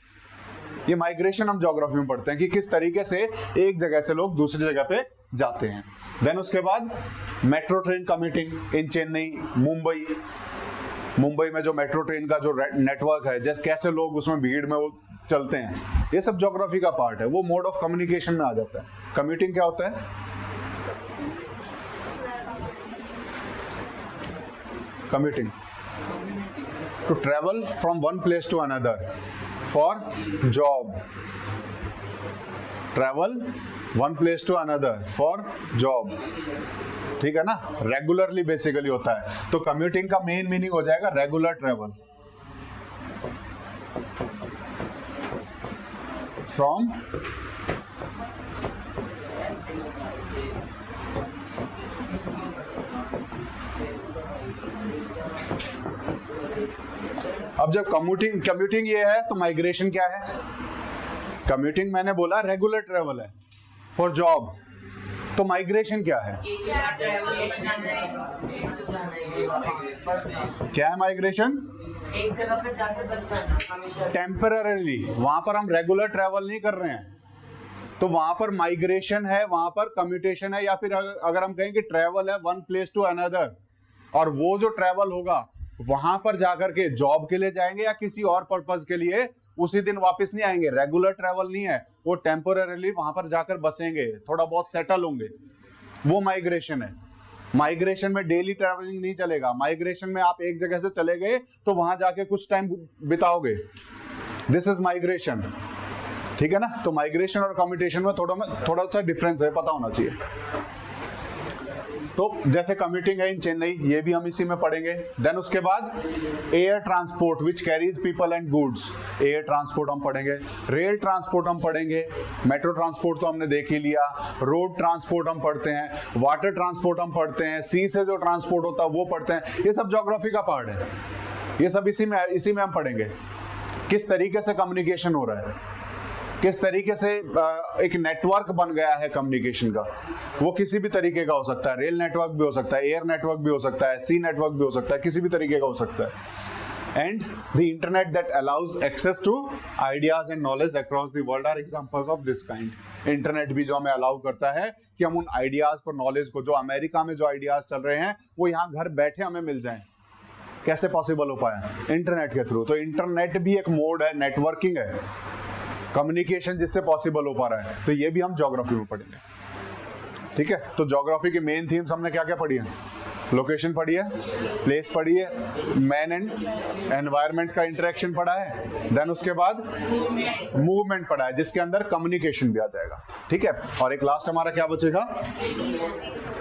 ये माइग्रेशन हम ज्योग्राफी में पढ़ते हैं कि किस तरीके से एक जगह से लोग दूसरी जगह पे जाते हैं। देन उसके बाद मेट्रो ट्रेन कम्यूटिंग इन चेन्नई, मुंबई में जो मेट्रो ट्रेन का जो नेटवर्क है, जैसे कैसे लोग उसमें भीड़ में वो चलते हैं, ये सब ज्योग्राफी का पार्ट है। वो मोड ऑफ कम्युनिकेशन में आ जाता है। कम्यूटिंग क्या होता है, commuting to travel from one place to another for job, travel one place to another for job, ठीक है ना, रेगुलरली बेसिकली होता है। तो कम्यूटिंग का मेन मीनिंग हो जाएगा रेगुलर ट्रेवल फ्रॉम अब जब कम्यूटिंग ये है तो माइग्रेशन क्या है, कम्यूटिंग मैंने बोला रेगुलर ट्रेवल है फॉर जॉब, तो माइग्रेशन क्या है, क्या है माइग्रेशन, एक जगह पर जाकर बस जाना हमेशा, टेम्पररीली, वहां पर हम रेगुलर ट्रेवल नहीं कर रहे हैं, तो वहां पर माइग्रेशन है, वहां पर कम्यूटेशन है, या फिर अगर हम कहें कि ट्रेवल है वन प्लेस टू अनदर, और वो जो ट्रेवल होगा वहां पर जाकर के जॉब के लिए जाएंगे या किसी और पर्पस के लिए उसी दिन वापस नहीं आएंगे, रेगुलर ट्रैवल नहीं है, वो टेम्पोररीली वहां पर जाकर बसेंगे, थोड़ा बहुत सेटल होंगे, वो माइग्रेशन है। माइग्रेशन में डेली ट्रैवलिंग नहीं चलेगा। माइग्रेशन में आप एक जगह से चले गए तो वहां जाके कुछ टाइम बिताओगे, दिस इज माइग्रेशन, ठीक है ना। तो माइग्रेशन और कम्यूटेशन में थोड़ा सा डिफरेंस है, पता होना चाहिए। तो जैसे कम्यूटिंग है इन चेन्नई, ये भी हम इसी में पढ़ेंगे। देन उसके बाद air transport which carries people and goods, air transport हम पढ़ेंगे, रेल ट्रांसपोर्ट हम पढ़ेंगे, मेट्रो ट्रांसपोर्ट तो हमने देख ही लिया, रोड ट्रांसपोर्ट हम पढ़ते हैं, वाटर ट्रांसपोर्ट हम पढ़ते हैं, सी से जो ट्रांसपोर्ट होता है वो पढ़ते हैं। ये सब ज्योग्राफी का पार्ट है, ये सब इसी में हम पढ़ेंगे। किस तरीके से कम्युनिकेशन हो रहा है, किस तरीके से एक नेटवर्क बन गया है कम्युनिकेशन का, वो किसी भी तरीके का हो सकता है, रेल नेटवर्क भी हो सकता है, एयर नेटवर्क भी हो सकता है, सी नेटवर्क भी हो सकता है, किसी भी तरीके का हो सकता है। And the internet that allows access to ideas and knowledge across the world are examples of this kind. Internet भी जो हमें अलाउ करता है कि हम उन आइडियाज को, नॉलेज को, जो अमेरिका में जो आइडियाज चल रहे हैं वो यहाँ घर बैठे हमें मिल जाएं। कैसे पॉसिबल हो पाया? इंटरनेट के थ्रू। तो इंटरनेट भी एक मोड है, नेटवर्किंग है, कम्युनिकेशन जिससे पॉसिबल हो पा रहा है। तो ये भी हम ज्योग्राफी में पढ़ेंगे, ठीक है। तो ज्योग्राफी के मेन थीम्स हमने क्या क्या पढ़ी है? लोकेशन पढ़ी है, प्लेस पढ़ी है, मैन एंड एनवायरनमेंट का इंटरेक्शन पढ़ा है, देन उसके बाद मूवमेंट पढ़ा है जिसके अंदर कम्युनिकेशन भी आ जाएगा, ठीक है। और एक लास्ट हमारा क्या बचेगा?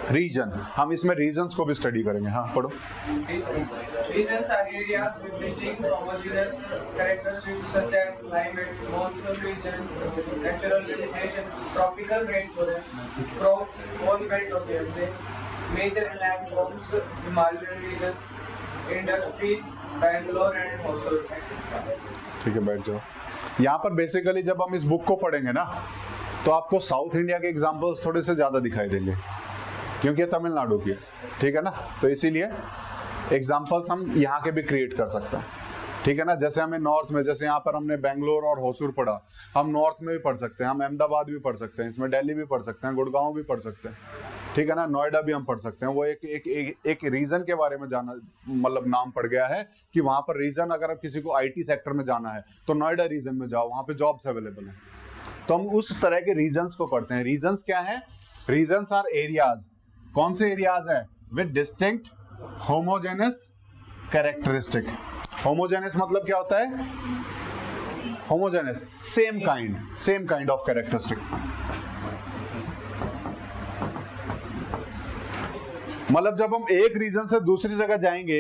रीजन। हम इसमें रीजन्स को भी स्टडी करेंगे। हाँ पढ़ो। Regions are areas with distinct homogeneous characteristics such as climate, monsoon regions, natural vegetation, tropical rainforest, crops, coal belt of USA, major landforms, Himalayan region, industries, Bangalore and Hosur, etc. ठीक है, बैठ जाओ। यहाँ पर basically जब हम इस book को पढ़ेंगे ना तो आपको साउथ इंडिया के एग्जाम्पल्स थोड़े से ज्यादा दिखाई देंगे क्योंकि ये तमिलनाडु की है, ठीक है ना। तो इसीलिए एग्जाम्पल्स हम यहाँ के भी क्रिएट कर सकते हैं, ठीक है ना। जैसे हमें नॉर्थ में, जैसे यहाँ पर हमने बेंगलोर और होसूर पढ़ा, हम नॉर्थ में भी पढ़ सकते हैं, हम अहमदाबाद भी पढ़ सकते हैं, इसमें दिल्ली भी पढ़ सकते हैं, गुड़गांव भी पढ़ सकते हैं, ठीक है ना। नोएडा भी हम पढ़ सकते हैं। वो एक रीजन के बारे में जाना, मतलब नाम पड़ गया है कि वहाँ पर रीजन, अगर किसी को IT सेक्टर में जाना है तो नोएडा रीजन में जाओ, वहाँ पे जॉब्स अवेलेबल हैं। तो हम उस तरह के रीजन्स को पढ़ते हैं। रीजन्स क्या है? Regions are areas. कौन से एरियाज है? With distinct homogenous characteristic. Homogenous मतलब क्या होता है? Homogenous, same kind of characteristic. मतलब जब हम एक रीजन से दूसरी जगह जाएंगे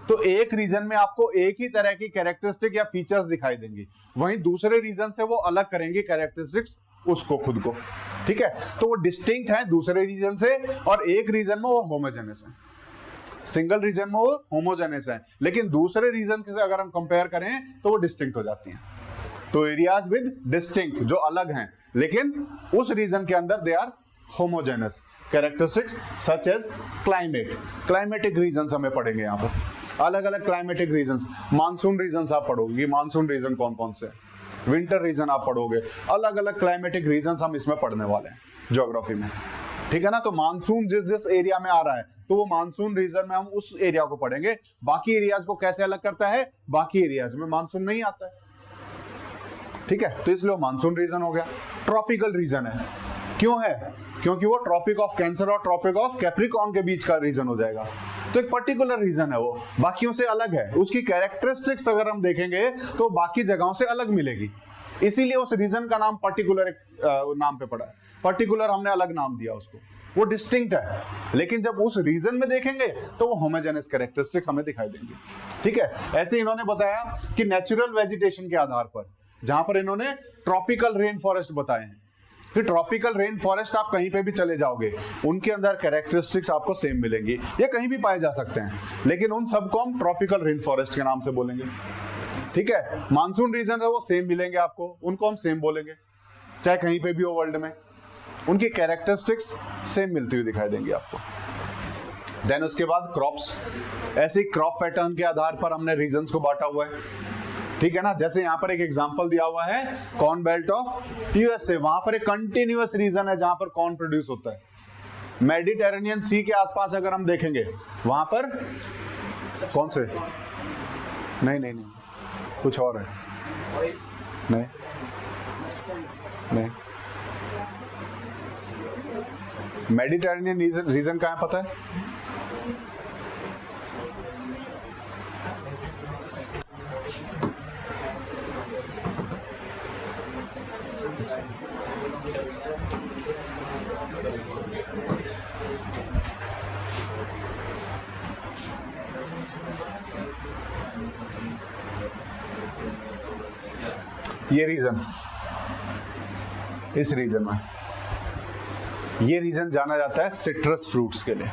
तो एक रीजन में आपको एक ही तरह की कैरेक्टरिस्टिक या फीचर्स दिखाई देंगी, वहीं दूसरे रीजन से वो अलग करेंगे कैरेक्टरिस्टिक्स उसको, खुद को, ठीक है। तो वो डिस्टिंक्ट है दूसरे रीजन से, और एक रीजन में वो होमोजेनस है। सिंगल रीजन में वो होमोजेनस है, लेकिन दूसरे रीजन से अगर हम कंपेयर करें तो वो डिस्टिंक्ट हो जाती हैं। तो एरियाज विद डिस्टिंक्ट, जो अलग हैं लेकिन उस रीजन के अंदर they are homogenous characteristics, such as climate. Climatic regions हमें पढ़ेंगे यहाँ पर, अलग अलग क्लाइमेटिक रीजन्स। मानसून रीजन्स आप पढ़ोगे, मानसून रीजन कौन कौन से, विंटर रीजन आप पढ़ोगे, अलग अलग क्लाइमेटिक रीजन्स हम इसमें पढ़ने वाले हैं ज्योग्राफी में, ठीक है ना। तो मानसून जिस एरिया में आ रहा है तो वो मानसून रीजन में हम उस एरिया को पढ़ेंगे। बाकी एरियाज को कैसे अलग करता है? बाकी एरियाज में मानसून नहीं आता है, ठीक है। तो इसलिए मानसून रीजन हो गया। ट्रॉपिकल रीजन है, क्यों है? क्योंकि वो ट्रॉपिक ऑफ कैंसर और ट्रॉपिक ऑफ कैप्रिकॉर्न के बीच का रीजन हो जाएगा। तो एक पर्टिकुलर रीजन है, वो बाकियों से अलग है, उसकी कैरेक्टरिस्टिक्स अगर हम देखेंगे तो बाकी जगहों से अलग मिलेगी, इसीलिए उस रीजन का नाम पर्टिकुलर नाम पे पड़ा है। पर्टिकुलर हमने अलग नाम दिया उसको, वो डिस्टिंक्ट है, लेकिन जब उस रीजन में देखेंगे तो वो होमोजेनस कैरेक्टरिस्टिक हमें दिखाई देंगे, ठीक है। ऐसे इन्होंने बताया कि नेचुरल वेजिटेशन के आधार पर, जहां पर इन्होंने ट्रॉपिकल रेन फॉरेस्ट बताए हैं, कि ट्रॉपिकल रेन फॉरेस्ट आप कहीं पे भी चले जाओगे उनके अंदर कैरेक्टरिस्टिक्स आपको सेम मिलेंगी, ये कहीं भी पाए जा सकते हैं, लेकिन उन सबको हम ट्रॉपिकल रेन फॉरेस्ट के नाम से बोलेंगे, ठीक है। मानसून रीजन है वो सेम मिलेंगे आपको, उनको हम सेम बोलेंगे, चाहे कहीं पे भी हो वर्ल्ड में, उनकी कैरेक्टरिस्टिक्स सेम मिलती हुई दिखाई देंगी आपको। देन उसके बाद क्रॉप्स, ऐसे क्रॉप पैटर्न के आधार पर हमने रीजन्स को बांटा हुआ है, ठीक है ना। जैसे यहाँ पर एक एग्जांपल दिया हुआ है कॉर्न बेल्ट ऑफ यूएसए, वहां पर एक कंटिन्यूअस रीजन है जहां पर कॉर्न प्रोड्यूस होता है। मेडिटेरेनियन सी के आसपास अगर हम देखेंगे वहां पर कौन से, नहीं कुछ और है, नहीं नहीं, मेडिटेरेनियन रीजन कहाँ है पता है? ये रीजन, इस रीजन में ये रीजन जाना जाता है सिट्रस फ्रूट्स के लिए।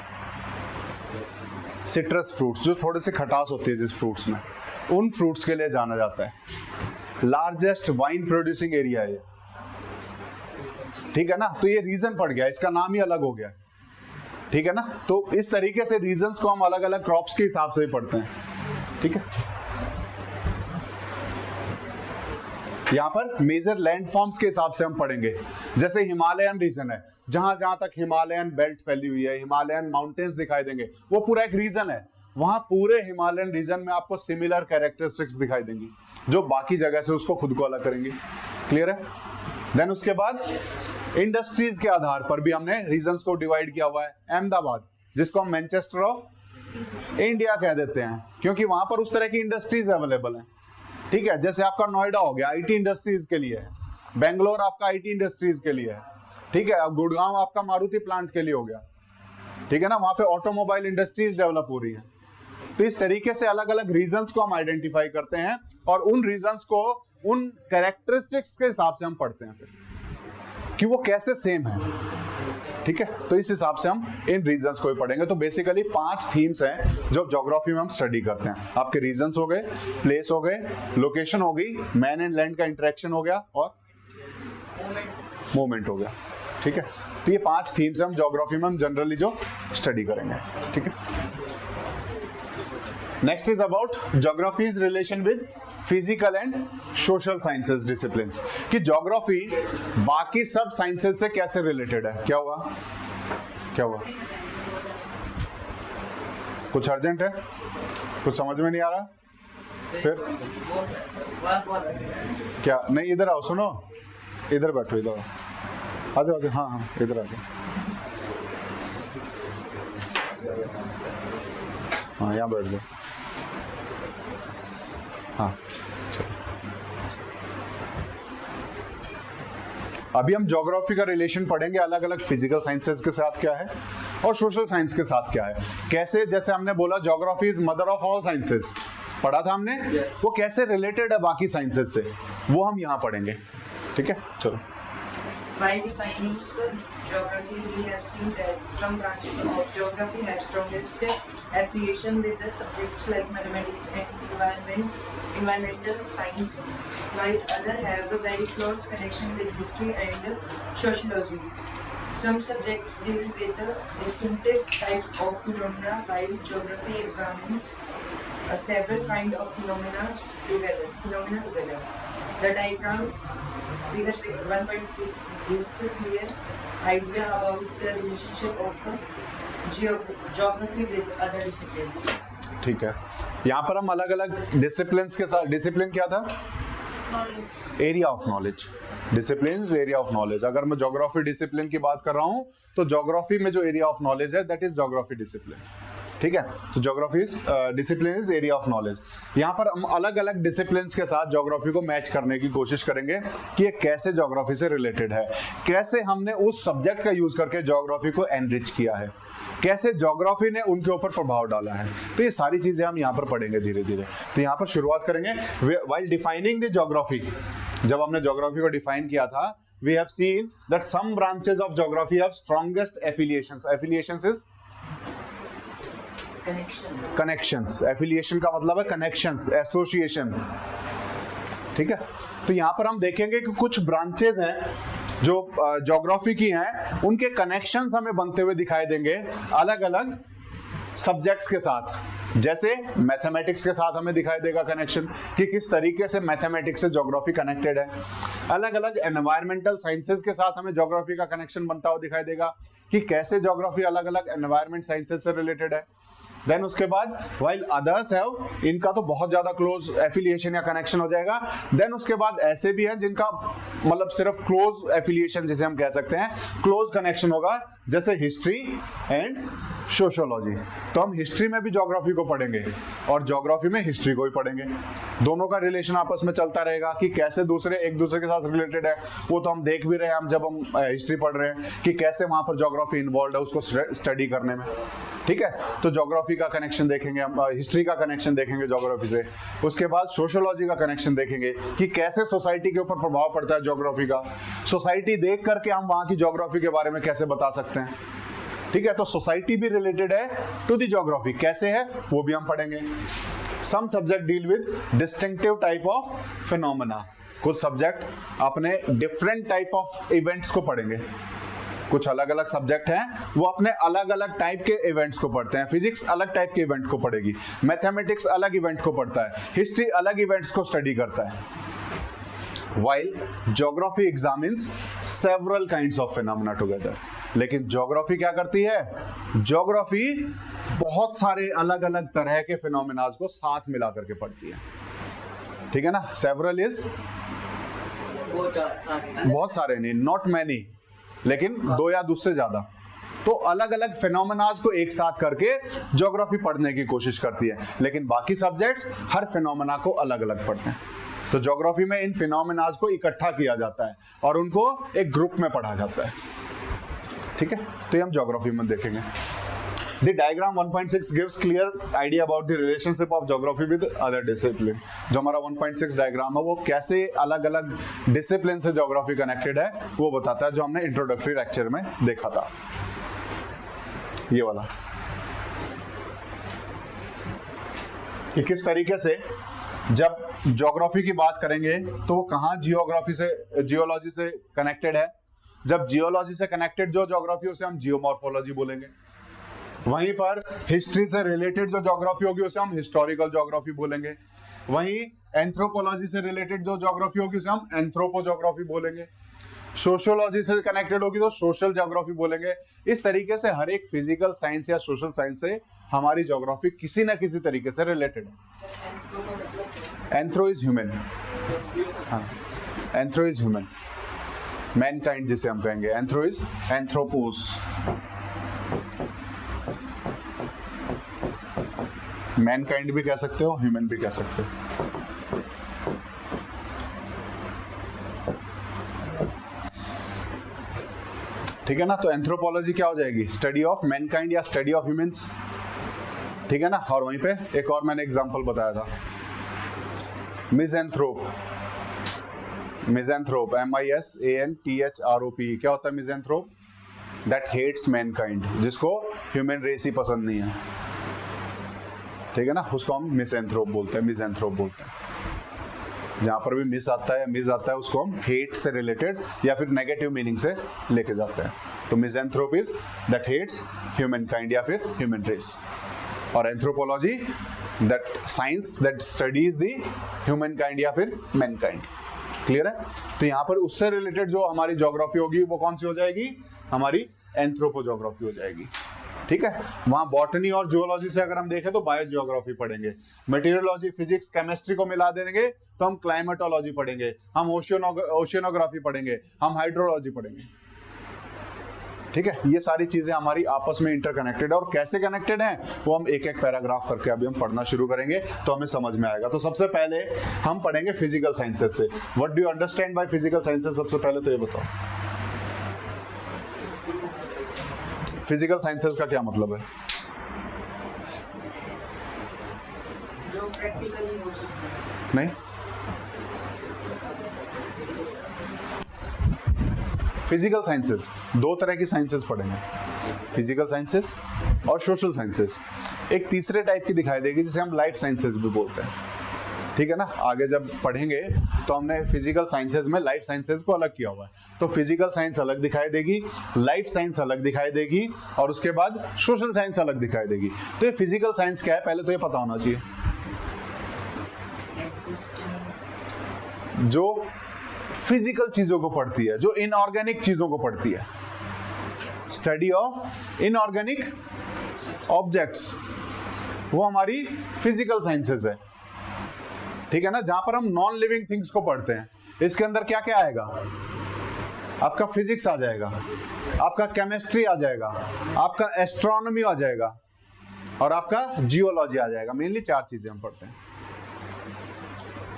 सिट्रस फ्रूट्स जो थोड़े से खटास होती है जिस फ्रूट्स में, उन फ्रूट्स के लिए जाना जाता है। लार्जेस्ट वाइन प्रोड्यूसिंग एरिया है, ठीक है ना। तो ये रीजन पड़ गया, इसका नाम ही अलग हो गया, ठीक है ना। तो इस तरीके से रीजन्स को हम अलग अलग क्रॉप्स के हिसाब से ही पढ़ते हैं, ठीक है। यहाँ पर मेजर लैंडफॉर्म्स के हिसाब से हम पढ़ेंगे। जैसे हिमालयन रीजन है, जहां जहां तक हिमालयन बेल्ट फैली हुई है, हिमालयन माउंटेन्स दिखाई देंगे, वो पूरा एक रीजन है। वहां पूरे हिमालयन रीजन में आपको सिमिलर कैरेक्टरिस्टिक्स दिखाई देंगी जो बाकी जगह से उसको खुद को अलग करेंगी। क्लियर है? देन उसके बाद इंडस्ट्रीज के आधार पर भी हमने रीजन्स को डिवाइड किया हुआ है। अहमदाबाद, जिसको हम मैनचेस्टर ऑफ इंडिया कह देते हैं, क्योंकि वहां पर उस तरह की इंडस्ट्रीज अवेलेबल हैं, ठीक है। जैसे आपका नोएडा हो गया आईटी इंडस्ट्रीज के लिए है, बेंगलोर आपका आईटी इंडस्ट्रीज के लिए है, ठीक है। अब गुड़गांव आपका मारुति प्लांट के लिए हो गया, ठीक है ना। वहां पे ऑटोमोबाइल इंडस्ट्रीज डेवलप हो रही है। तो इस तरीके से अलग अलग रीजन्स को हम आइडेंटिफाई करते हैं और उन रीजन्स को उन कैरेक्टरिस्टिक्स के हिसाब से हम पढ़ते हैं फिर कि वो कैसे सेम है, ठीक है। तो इस हिसाब से हम इन रीजन्स को ही पढ़ेंगे। तो बेसिकली 5 थीम्स हैं जो ज्योग्राफी में हम स्टडी करते हैं। आपके रीजन्स हो गए, प्लेस हो गए, लोकेशन हो गई, मैन एंड लैंड का इंटरेक्शन हो गया और मूवमेंट हो गया, ठीक है। तो ये 5 थीम्स हम ज्योग्राफी में हम जनरली जो स्टडी करेंगे, ठीक है। Next is about geographies relation with physical and social sciences disciplines, कि ज्योग्राफी बाकी सब साइंसेस से कैसे रिलेटेड है। क्या हुआ, क्या हुआ? कुछ अर्जेंट है, कुछ समझ में नहीं आ रहा? फिर क्या? नहीं, इधर आओ, सुनो, इधर बैठो, इधर आओ, आ जाओ, हाँ हाँ, इधर आ जाओ, हाँ यहाँ बैठ जाओ, हाँ चलो। अभी हम ज्योग्राफी का रिलेशन पढ़ेंगे अलग अलग फिजिकल साइंसेस के साथ क्या है और सोशल साइंस के साथ क्या है। कैसे, जैसे हमने बोला geography is mother of all sciences, पढ़ा था हमने, वो कैसे रिलेटेड है बाकी साइंसेस से, वो हम यहाँ पढ़ेंगे, ठीक है। चलो। By defining geography, we have seen that some branches of geography have strongest affiliation with the subjects like mathematics and environmental science, while others have a very close connection with history and sociology. Some subjects deal with a distinctive type of phenomena, while geography examines several kinds of phenomena together. The diagram figure 1.6 gives a clear idea about the relationship of geography with other disciplines. ठीक है, यहाँ पर हम अलग अलग disciplines के साथ, discipline क्या था? Area of knowledge. Discipline, area of knowledge. अगर मैं ज्योग्राफी डिसिप्लिन की बात कर रहा हूँ तो ज्योग्राफी में जो एरिया ऑफ नॉलेज है दैट इज ज्योग्राफी डिसिप्लिन, ठीक है। तो geography discipline is area of knowledge. यहाँ पर हम अलग अलग डिसिप्लिन्स के साथ ज्योग्राफी को मैच करने की कोशिश करेंगे कि ये कैसे ज्योग्राफी से रिलेटेड है, कैसे हमने उस सब्जेक्ट का यूज करके ज्योग्राफी को एनरिच किया है, कैसे ज्योग्राफी ने उनके ऊपर प्रभाव डाला है। तो ये सारी चीजें हम यहाँ पर पढ़ेंगे धीरे धीरे। तो यहाँ पर शुरुआत करेंगे व्हाइल डिफाइनिंग द ज्योग्राफी। जब हमने ज्योग्राफी को डिफाइन किया था, we have seen that some branches of geography have strongest affiliations. Affiliations is connections. Affiliation का मतलब है connections, association, ठीक है। तो यहाँ पर हम देखेंगे कि कुछ ब्रांचेज हैं जो ज्योग्राफी की हैं, उनके कनेक्शंस हमें बनते हुए दिखाई देंगे अलग अलग सब्जेक्ट्स के साथ। जैसे मैथमेटिक्स के साथ हमें दिखाई देगा कनेक्शन कि किस तरीके से मैथमेटिक्स से ज्योग्राफी कनेक्टेड है। अलग अलग एनवायरमेंटल साइंसेस के साथ हमें ज्योग्राफी का कनेक्शन बनता हुआ दिखाई देगा कि कैसे ज्योग्राफी अलग अलग एनवायरमेंट साइंसेस से रिलेटेड है। देन उसके बाद वाइल अदर्स हैव, इनका तो बहुत ज्यादा क्लोज एफिलिएशन या कनेक्शन हो जाएगा। देन उसके बाद ऐसे भी हैं जिनका मतलब सिर्फ क्लोज एफिलिएशन जिसे हम कह सकते हैं, क्लोज कनेक्शन होगा, जैसे हिस्ट्री एंड सोशियोलॉजी। तो हम हिस्ट्री में भी ज्योग्राफी को पढ़ेंगे और ज्योग्राफी में हिस्ट्री को भी पढ़ेंगे। दोनों का रिलेशन आपस में चलता रहेगा कि कैसे दूसरे एक दूसरे के साथ रिलेटेड है, वो तो हम देख भी रहे हैं हम जब हम हिस्ट्री पढ़ रहे हैं कि कैसे वहां पर ज्योग्राफी इन्वॉल्व है उसको स्टडी करने में। ठीक है, तो ज्योग्राफी का कनेक्शन देखेंगे हम, हिस्ट्री का कनेक्शन देखेंगे ज्योग्राफी से। उसके बाद सोशियोलॉजी का कनेक्शन देखेंगे कि कैसे सोसाइटी के ऊपर प्रभाव पड़ता है ज्योग्राफी का। सोसाइटी देख करके हम वहां की ज्योग्राफी के बारे में कैसे बता सकते हैं। ठीक है, तो सोसाइटी भी रिलेटेड है टू दी ज्योग्राफी, कैसे है वो भी हम पढ़ेंगे। Some subject deal with distinctive type of phenomena, कुछ सब्जेक्ट अपने डिफरेंट टाइप ऑफ इवेंट्स को पढ़ेंगे। कुछ अलग अलग सब्जेक्ट हैं वो अपने अलग अलग टाइप के इवेंट्स को पढ़ते हैं। फिजिक्स अलग टाइप के इवेंट को पढ़ेगी, मैथमेटिक्स अलग इवेंट को पढ़ता है, हिस्ट्री अलग इवेंट्स को स्टडी करता है। While geography examines several kinds of phenomena together, लेकिन ज्योग्राफी क्या करती है? ज्योग्राफी बहुत सारे अलग अलग तरह के फिनोमेनाज को साथ मिला करके पढ़ती है। ठीक है ना, सेवरल इज बहुत सारे नहीं, नॉट मैनी, लेकिन दो या दूसरे ज्यादा। तो अलग अलग फिनोमेनाज को एक साथ करके ज्योग्राफी पढ़ने की कोशिश करती है, लेकिन बाकी सब्जेक्ट्स हर फिनोमेना को अलग अलग पढ़ते हैं। तो ज्योग्राफी में इन फिनोमेनाज को इकट्ठा किया जाता है और उनको एक ग्रुप में पढ़ा जाता है। ठीक है, तो ये हम ज्योग्राफी में देखेंगे। The diagram 1.6 gives clear idea about the relationship of geography with other discipline. जो हमारा 1.6 डायग्राम है वो कैसे अलग अलग डिसिप्लिन से ज्योग्राफी कनेक्टेड है वो बताता है, जो हमने इंट्रोडक्टरी लेक्चर में देखा था, ये वाला, कि किस तरीके से जब ज्योग्राफी की बात करेंगे तो वो कहाँ जियोग्राफी से जियोलॉजी से कनेक्टेड है। जब जियोलॉजी से कनेक्टेड जो ज्योग्राफी उसे हम जियोमॉर्फोलॉजी बोलेंगे। वहीं पर हिस्ट्री से रिलेटेड जो ज्योग्राफी होगी उसे हम हिस्टोरिकल ज्योग्राफी बोलेंगे। वहीं एंथ्रोपोलॉजी से रिलेटेड जो ज्योग्राफी होगी उसे हम एंथ्रोपो ज्योग्राफी बोलेंगे। सोशियोलॉजी से कनेक्टेड होगी तो सोशल ज्योग्राफी बोलेंगे। इस तरीके से हर एक फिजिकल साइंस या सोशल साइंस से हमारी ज्योग्राफी किसी ना किसी तरीके से रिलेटेड है। एंथ्रो इज ह्यूमन, हाँ, एंथ्रो इज ह्यूमन, मैनकाइंड जिसे हम कहेंगे। एंथ्रो इज एंथ्रोपोस, मैनकाइंड भी कह सकते हो, ह्यूमन भी कह सकते हो। ठीक है ना, तो एंथ्रोपोलॉजी क्या हो जाएगी? स्टडी ऑफ मैनकाइंड या स्टडी ऑफ ह्यूमंस। ठीक है ना, और वहीं पे एक और मैंने एग्जांपल बताया था, मिज़ैंथ्रोप। मिज़ैंथ्रोप MISANTHROP, क्या होता है मिज़ैंथ्रोप? दैट हेट्स मैनकाइंड, जिसको ह्यूमन रेस ही पसंद नहीं है। ठीक है ना, उसको हम मिज़ैंथ्रोप बोलते हैं, मिज़ैंथ्रोप बोलते हैं। जहां पर भी मिस आता है उसको हम हेट से रिलेटेड या फिर नेगेटिव मीनिंग से लेके जाते हैं। तो misanthrope is that hates human kind या फिर ह्यूमन रेस, और anthropology that science that studies the human kind या फिर मैनकाइंड। क्लियर है? तो यहाँ पर उससे रिलेटेड जो हमारी ज्योग्राफी होगी वो कौन सी हो जाएगी? हमारी एंथ्रोपो ज्योग्राफी हो जाएगी। ठीक है, वहां बॉटनी और जियोलॉजी से अगर हम देखें तो बायो जियोग्राफी पढ़ेंगे। मटेरियोलॉजी, फिजिक्स, केमिस्ट्री को मिला देंगे तो हम क्लाइमेटोलॉजी पढ़ेंगे, हम ओशियनोग्राफी पढ़ेंगे, हम हाइड्रोलॉजी पढ़ेंगे। ठीक है, ये सारी चीजें हमारी आपस में इंटरकनेक्टेड है, और कैसे कनेक्टेड हैं वो हम एक एक पैराग्राफ करके अभी हम पढ़ना शुरू करेंगे तो हमें समझ में आएगा। तो सबसे पहले हम पढ़ेंगे फिजिकल साइंसेस से। What do you understand by physical sciences? सबसे पहले तो ये बताओ, फिजिकल साइंसेस का क्या मतलब है? जो प्रैक्टिकली हो सकता है। नहीं, फिजिकल साइंसेस, दो तरह की साइंसेस पढ़ेंगे, फिजिकल साइंसेस और सोशल साइंसेस। एक तीसरे टाइप की दिखाई देगी जिसे हम लाइफ साइंसेस भी बोलते हैं। ठीक है ना, आगे जब पढ़ेंगे तो हमने फिजिकल साइंसेस में लाइफ साइंसेस को अलग किया हुआ है, तो फिजिकल साइंस अलग दिखाई देगी, लाइफ साइंस अलग दिखाई देगी, और उसके बाद सोशल साइंस अलग दिखाई देगी। तो ये फिजिकल साइंस क्या है पहले तो ये पता होना चाहिए। जो फिजिकल चीजों को पढ़ती है, जो इनऑर्गेनिक चीजों को पढ़ती है, स्टडी ऑफ इनऑर्गेनिक ऑब्जेक्ट्स। वो हमारी फिजिकल साइंसेज है, ठीक है ना, जहां पर हम नॉन लिविंग थिंग्स को पढ़ते हैं। इसके अंदर क्या क्या आएगा? आपका फिजिक्स आ जाएगा, आपका केमिस्ट्री आ जाएगा, आपका एस्ट्रोनॉमी आ जाएगा और आपका जियोलॉजी आ जाएगा। मेनली 4 चीजें हम पढ़ते हैं,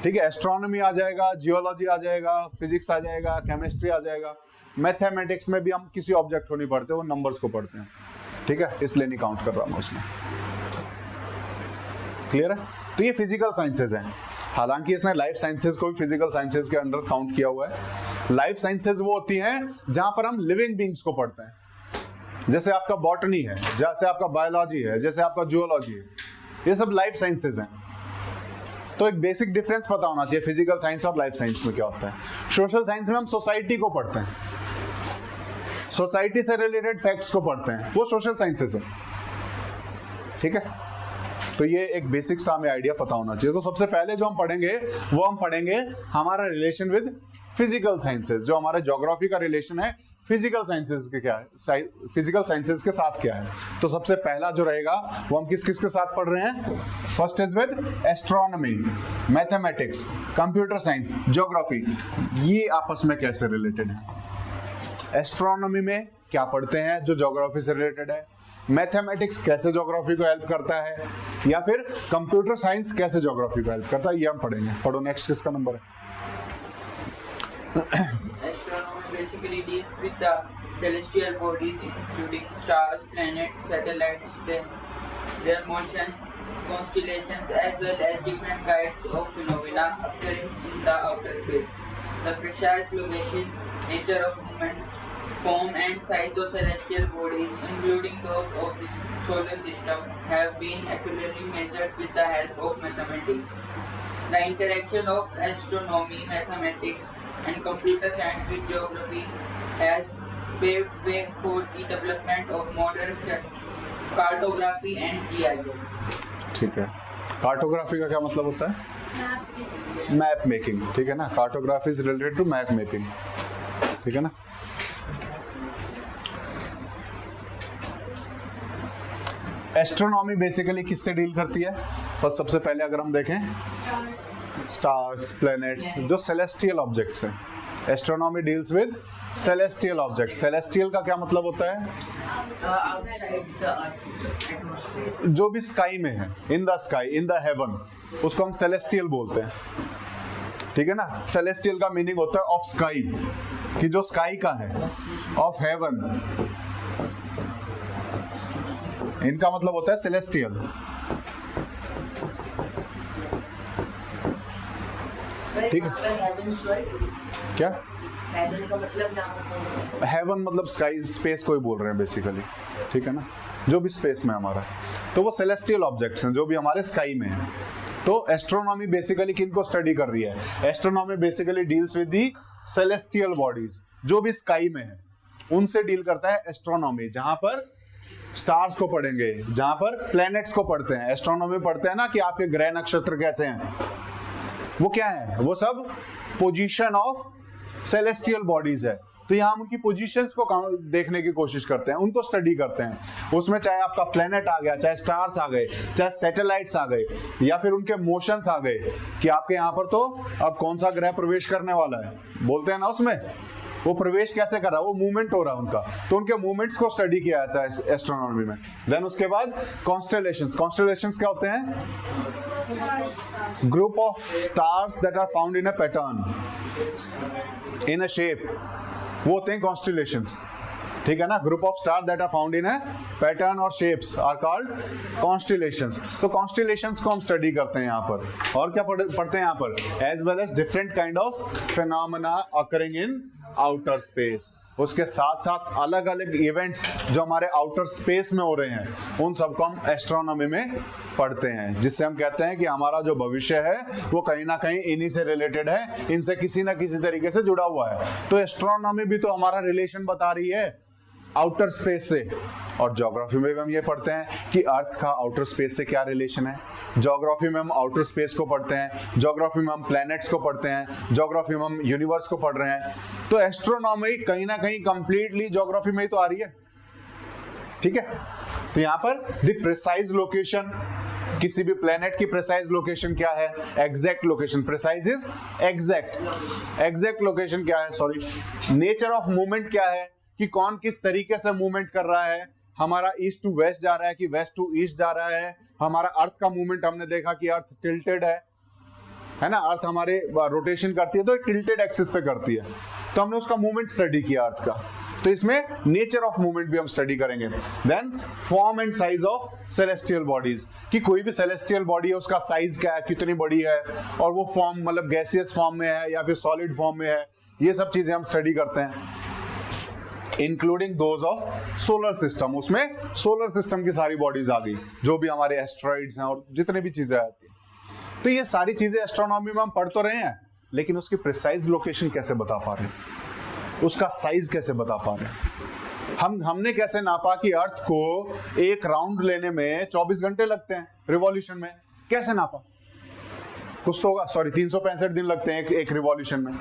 ठीक है। एस्ट्रोनॉमी आ जाएगा, जियोलॉजी आ जाएगा, फिजिक्स आ जाएगा, केमिस्ट्री आ जाएगा। मैथमेटिक्स में भी हम किसी ऑब्जेक्ट को नहीं पढ़ते, वो नंबर्स को पढ़ते हैं, ठीक है, इसलिए नहीं काउंट कर रहा मैं उसमें। क्लियर है? तो ये फिजिकल साइंसेज हैं। हालांकि इसने लाइफ साइंसेज को भी फिजिकल साइंसेज के अंडर काउंट किया हुआ है। लाइफ साइंसेज वो होती हैं जहां पर हम लिविंग बीइंग्स को पढ़ते हैं, जैसे आपका बॉटनी है, जैसे आपका बायोलॉजी है, जैसे आपका जियोलॉजी है, ये सब लाइफ साइंसेज हैं। तो एक बेसिक डिफरेंस पता होना चाहिए फिजिकल साइंस और लाइफ साइंस में क्या होता है। सोशल साइंस में हम सोसाइटी को पढ़ते हैं, सोसाइटी से रिलेटेड फैक्ट्स को पढ़ते हैं, वो सोशल साइंसेज है, ठीक है। तो ये एक बेसिक सा हमें आइडिया पता होना चाहिए। तो सबसे पहले जो हम पढ़ेंगे वो हम पढ़ेंगे हमारा रिलेशन विद फिजिकल साइंसेज, जो हमारे ज्योग्राफी का रिलेशन है फिजिकल साइंसेज के क्या है, फिजिकल साइंसेज के साथ क्या है। तो सबसे पहला जो रहेगा वो हम किस किस के साथ पढ़ रहे हैं? First is with astronomy, mathematics, computer science, geography. ये आपस में कैसे रिलेटेड है? एस्ट्रोनॉमी में क्या पढ़ते हैं जो ज्योग्राफी से रिलेटेड है, मैथमेटिक्स कैसे ज्योग्राफी को हेल्प करता है, या फिर कंप्यूटर साइंस कैसे ज्योग्राफी को हेल्प करता है, ये हम पढ़ेंगे। पढ़ो नेक्स्ट, किसका नंबर है? Astronomy basically deals with the celestial bodies, including stars, planets, satellites, their motion, constellations, as well as different kinds of phenomena occurring in the outer space. The precise location, nature of movement, form, and size of celestial bodies, including those of the solar system, have been accurately measured with the help of mathematics. The interaction of astronomy, mathematics, and computer science with geography has paved way for the development of modern cartography and GIS. ठीक है। Cartography का क्या मतलब होता है? Map making, ठीक है ना। Cartography is related to map making, ठीक है ना। एस्ट्रोनॉमी बेसिकली किससे डील करती है? फर्स्ट सबसे पहले अगर हम देखें स्टार्स, प्लैनेट्स, जो सेलेस्टियल ऑब्जेक्ट्स हैं। Astronomy deals with celestial objects. Celestial का क्या मतलब होता है? जो भी स्काई में है, in the sky, in the haven, उसको हम सेलेस्टियल बोलते हैं, ठीक है ना। सेलेस्टियल का मीनिंग होता है ऑफ स्काई, कि जो स्काई का है, ऑफ हेवन, इनका मतलब होता है सेलेस्टियल। ठीक है, क्या हेवन मतलब स्काई, स्पेस को ही बोल रहे हैं बेसिकली, ठीक है ना, जो भी स्पेस में हमारा, तो वो सेलेस्टियल ऑब्जेक्ट्स हैं जो भी हमारे स्काई में है। तो एस्ट्रोनॉमी बेसिकली किनको स्टडी कर रही है? Astronomy basically deals with the celestial bodies, जो भी स्काई में है उनसे डील करता है एस्ट्रोनॉमी। जहां पर स्टार्स को पढ़ेंगे, जहां पर प्लैनेट्स को पढ़ते हैं। एस्ट्रोनॉमी पढ़ते हैं ना कि आपके ग्रह नक्षत्र कैसे हैं, वो क्या है, वो सब पोजीशन ऑफ सेलेस्टियल बॉडीज है। तो यहाँ हम उनकी पोजीशंस को देखने की कोशिश करते हैं, उनको स्टडी करते हैं। उसमें चाहे आपका प्लेनेट आ गया, चाहे स्टार्स आ गए, चाहे सैटेलाइट्स आ गए, या फिर उनके मोशंस आ गए, कि आपके यहाँ पर तो अब कौन सा ग्रह प्रवेश करने वाला है, बोलते हैं ना उसमें, वो प्रवेश कैसे कर रहा है, वो मूवमेंट हो रहा है उनका, तो उनके मूवमेंट्स को स्टडी किया जाता है एस्ट्रोनॉमी में। देन उसके बाद कॉन्स्टेलेशंस। कॉन्स्टेलेशंस क्या होते हैं? Group of stars that are found in a pattern, in a shape, वो होते हैं कॉन्स्टेलेशंस, ठीक है ना। Group of star that are found in a pattern और शेप्स आर कॉल्ड कॉन्स्टेलेशंस। तो कॉन्स्टेलेशंस को हम स्टडी करते हैं यहाँ पर, और क्या पढ़ते हैं यहाँ पर? As well as different kind of phenomena occurring in outer space. उसके साथ साथ अलग अलग इवेंट्स जो हमारे आउटर स्पेस में हो रहे हैं, उन सबको हम एस्ट्रोनॉमी में पढ़ते हैं, जिससे हम कहते हैं कि हमारा जो भविष्य है वो कहीं ना कहीं इन्हीं से रिलेटेड है, इनसे किसी ना किसी तरीके से जुड़ा हुआ है। तो एस्ट्रोनॉमी भी तो हमारा रिलेशन बता रही है आउटर स्पेस से। और ज्योग्राफी में भी हम ये पढ़ते हैं कि अर्थ का आउटर स्पेस से क्या रिलेशन है। ज्योग्राफी में हम आउटर स्पेस को पढ़ते हैं, ज्योग्राफी में हम प्लैनेट्स को पढ़ते हैं, ज्योग्राफी में हम यूनिवर्स को पढ़ रहे हैं। तो एस्ट्रोनॉमी कहीं ना कहीं कंप्लीटली ज्योग्राफी में ही तो आ रही है, ठीक है। तो यहाँ पर द प्रिसाइज लोकेशन, किसी भी प्लेनेट की प्रिसाइज लोकेशन क्या है? Exact location. Precise is exact. Exact location क्या है? सॉरी। नेचर ऑफ मूवमेंट क्या है कि कौन किस तरीके से मूवमेंट कर रहा है। हमारा ईस्ट टू वेस्ट जा रहा है कि वेस्ट टू ईस्ट जा रहा है। हमारा अर्थ का मूवमेंट हमने देखा कि अर्थ टिल्टेड है ना। अर्थ हमारे रोटेशन करती है तो टिल्टेड एक्सिस पे करती है, तो हमने उसका मूवमेंट स्टडी किया अर्थ का। तो इसमें नेचर ऑफ मूवमेंट भी हम स्टडी करेंगे। Then form and size of celestial bodies, कि कोई भी सेलेस्टियल बॉडी है उसका साइज क्या है, कितनी बड़ी है, और वो फॉर्म मतलब गैसियस फॉर्म में है या फिर सॉलिड फॉर्म में है, ये सब चीजें हम स्टडी करते हैं। Including those of solar system, उसमें सोलर सिस्टम की सारी बॉडीज आ गई, जो भी हमारे एस्ट्रॉइड्स हैं और जितने भी चीजें आती हैं। तो ये सारी चीजें एस्ट्रोनॉमी में हम पढ़ तो रहे हैं, लेकिन उसकी प्रिसाइज लोकेशन कैसे बता पा रहे हैं, उसका साइज कैसे बता पा रहे हैं। हमने कैसे नापा कि अर्थ को एक राउंड लेने में 24 घंटे लगते हैं रिवॉल्यूशन में, कैसे नापा? कुछ तो होगा, सॉरी 365 दिन लगते हैं एक रिवॉल्यूशन में,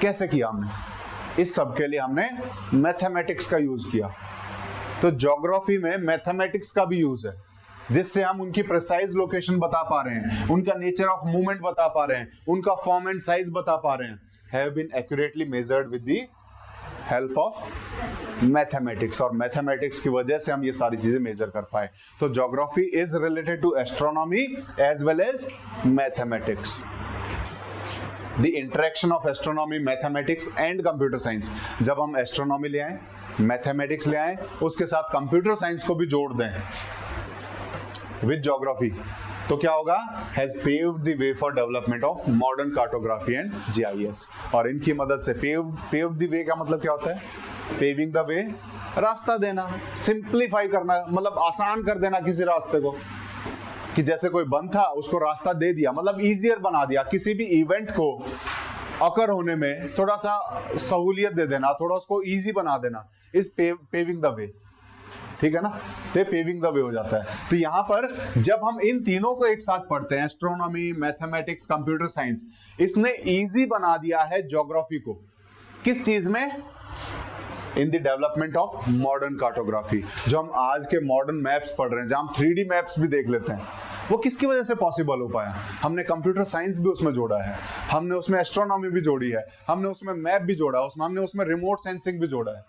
कैसे किया हमने? इस सब के लिए हमने मैथमेटिक्स का यूज किया। तो ज्योग्राफी में मैथमेटिक्स का भी यूज है, जिससे हम उनकी प्रिसाइज लोकेशन बता पा रहे हैं, उनका नेचर ऑफ मूवमेंट बता पा रहे हैं, उनका फॉर्म एंड साइज बता पा रहे हैं। Have been accurately measured with the help of mathematics, और मैथमेटिक्स की वजह से हम ये सारी चीजें मेजर कर पाए। तो geography is related to astronomy as well as mathematics. The interaction of astronomy, mathematics and computer science. जब हम एस्ट्रोनॉमी ले आए, मैथमेटिक्स ले आए, उसके साथ कंप्यूटर साइंस को भी जोड़ दें विद ज्योग्राफी, तो क्या होगा? Has paved the way for development of modern cartography and GIS. और इनकी मदद से पेव्ड द वे का मतलब क्या होता है? पेविंग द वे, रास्ता देना, सिंप्लीफाई करना, मतलब आसान कर देना किसी रास्ते को, कि जैसे कोई बंद था उसको रास्ता दे दिया, मतलब इजियर बना दिया। किसी भी इवेंट को अकर होने में थोड़ा सा सहूलियत दे देना, थोड़ा उसको इजी बना देना, इज पेविंग द वे, ठीक है ना। तो पेविंग द वे हो जाता है। तो यहां पर जब हम इन तीनों को एक साथ पढ़ते हैं, एस्ट्रोनॉमी, मैथमेटिक्स, कंप्यूटर साइंस, इसने इजी बना दिया है ज्योग्राफी को। किस चीज में? In the development of modern cartography. जो हम आज के मॉडर्न मैप्स पढ़ रहे हैं, जहां हम 3D मैप्स भी देख लेते हैं, वो किसकी वजह से पॉसिबल हो पाया? हमने कंप्यूटर साइंस भी उसमें जोड़ा है, हमने उसमें एस्ट्रोनॉमी भी जोड़ी है, हमने उसमें मैप भी जोड़ा, हमने उसमें रिमोट सेंसिंग भी जोड़ा है।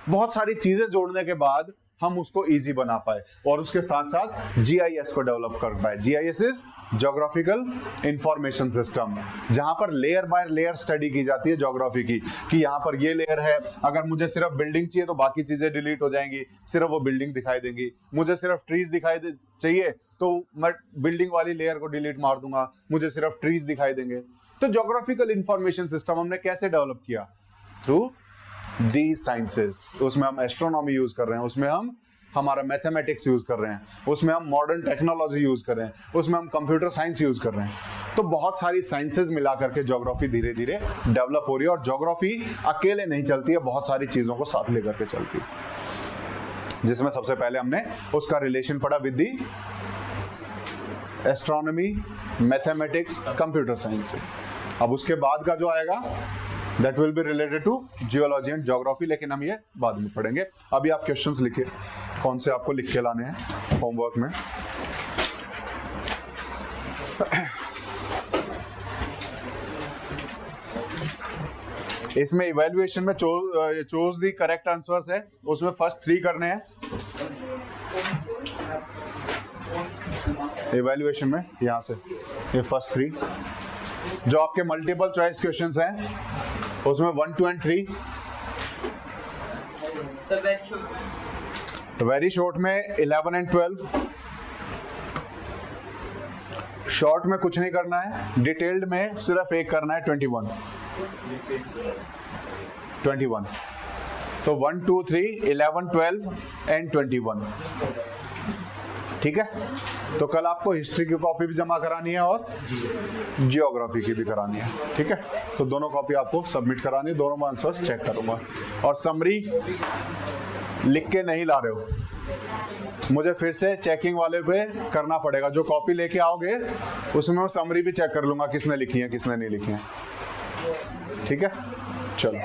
बहुत सारी चीजें जोड़ने के बाद हम उसको इजी बना पाए, और उसके साथ साथ जीआईएस को डेवलप कर पाए। GIS is geographical information system, जहां पर लेयर बाय लेयर स्टडी की जाती है ज्योग्राफी की, कि यहाँ पर ये लेयर है, अगर मुझे सिर्फ बिल्डिंग चाहिए तो बाकी चीजें डिलीट हो जाएंगी, सिर्फ वो बिल्डिंग दिखाई देंगी। मुझे सिर्फ ट्रीज दिखाई चाहिए तो मैं बिल्डिंग वाली लेयर को डिलीट मार दूंगा, मुझे सिर्फ ट्रीज दिखाई देंगे। तो ज्योग्राफिकल इंफॉर्मेशन सिस्टम हमने कैसे डेवलप किया? Through the sciences. उसमें हम एस्ट्रोनॉमी यूज कर रहे हैं, उसमें हम हमारा मैथमेटिक्स यूज कर रहे हैं, उसमें हम मॉडर्न टेक्नोलॉजी यूज कर रहे हैं, उसमें हम कंप्यूटर साइंस यूज कर रहे हैं। तो बहुत सारी साइंसेस मिला करके ज्योग्राफी धीरे धीरे डेवलप हो रही है। और ज्योग्राफी अकेले नहीं चलती है, बहुत सारी चीजों को साथ लेकर के चलती है, जिसमें सबसे पहले हमने उसका रिलेशन पढ़ा with the astronomy, mathematics, computer science से। अब उसके बाद का जो आएगा that will be related to geology and geography, लेकिन हम ये बाद में पढ़ेंगे। अभी आप क्वेश्चंस लिखिए, कौन से आपको लिख के लाने हैं होमवर्क में। इसमें इवैल्यूएशन में चूज दी करेक्ट आंसर्स है, उसमें फर्स्ट 3 करने हैं इवैल्यूएशन में। यहां से ये फर्स्ट 3 जो आपके मल्टीपल चॉइस क्वेश्चंस हैं, उसमें 1, 2 and 3। वेरी शॉर्ट में 11 and 12। शॉर्ट में कुछ नहीं करना है, डिटेल्ड में सिर्फ एक करना है 21। तो 1, 2, 3, 11, 12 and 21, ठीक है। तो कल आपको हिस्ट्री की कॉपी भी जमा करानी है और जियोग्राफी की भी करानी है, ठीक है। तो दोनों कॉपी आपको सबमिट करानी है, दोनों आंसर्स चेक करूंगा। और समरी लिख के नहीं ला रहे हो, मुझे फिर से चेकिंग वाले पे करना पड़ेगा। जो कॉपी लेके आओगे उसमें मैं समरी भी चेक कर लूंगा, किसने लिखी है किसने नहीं लिखी है, ठीक है। चलो।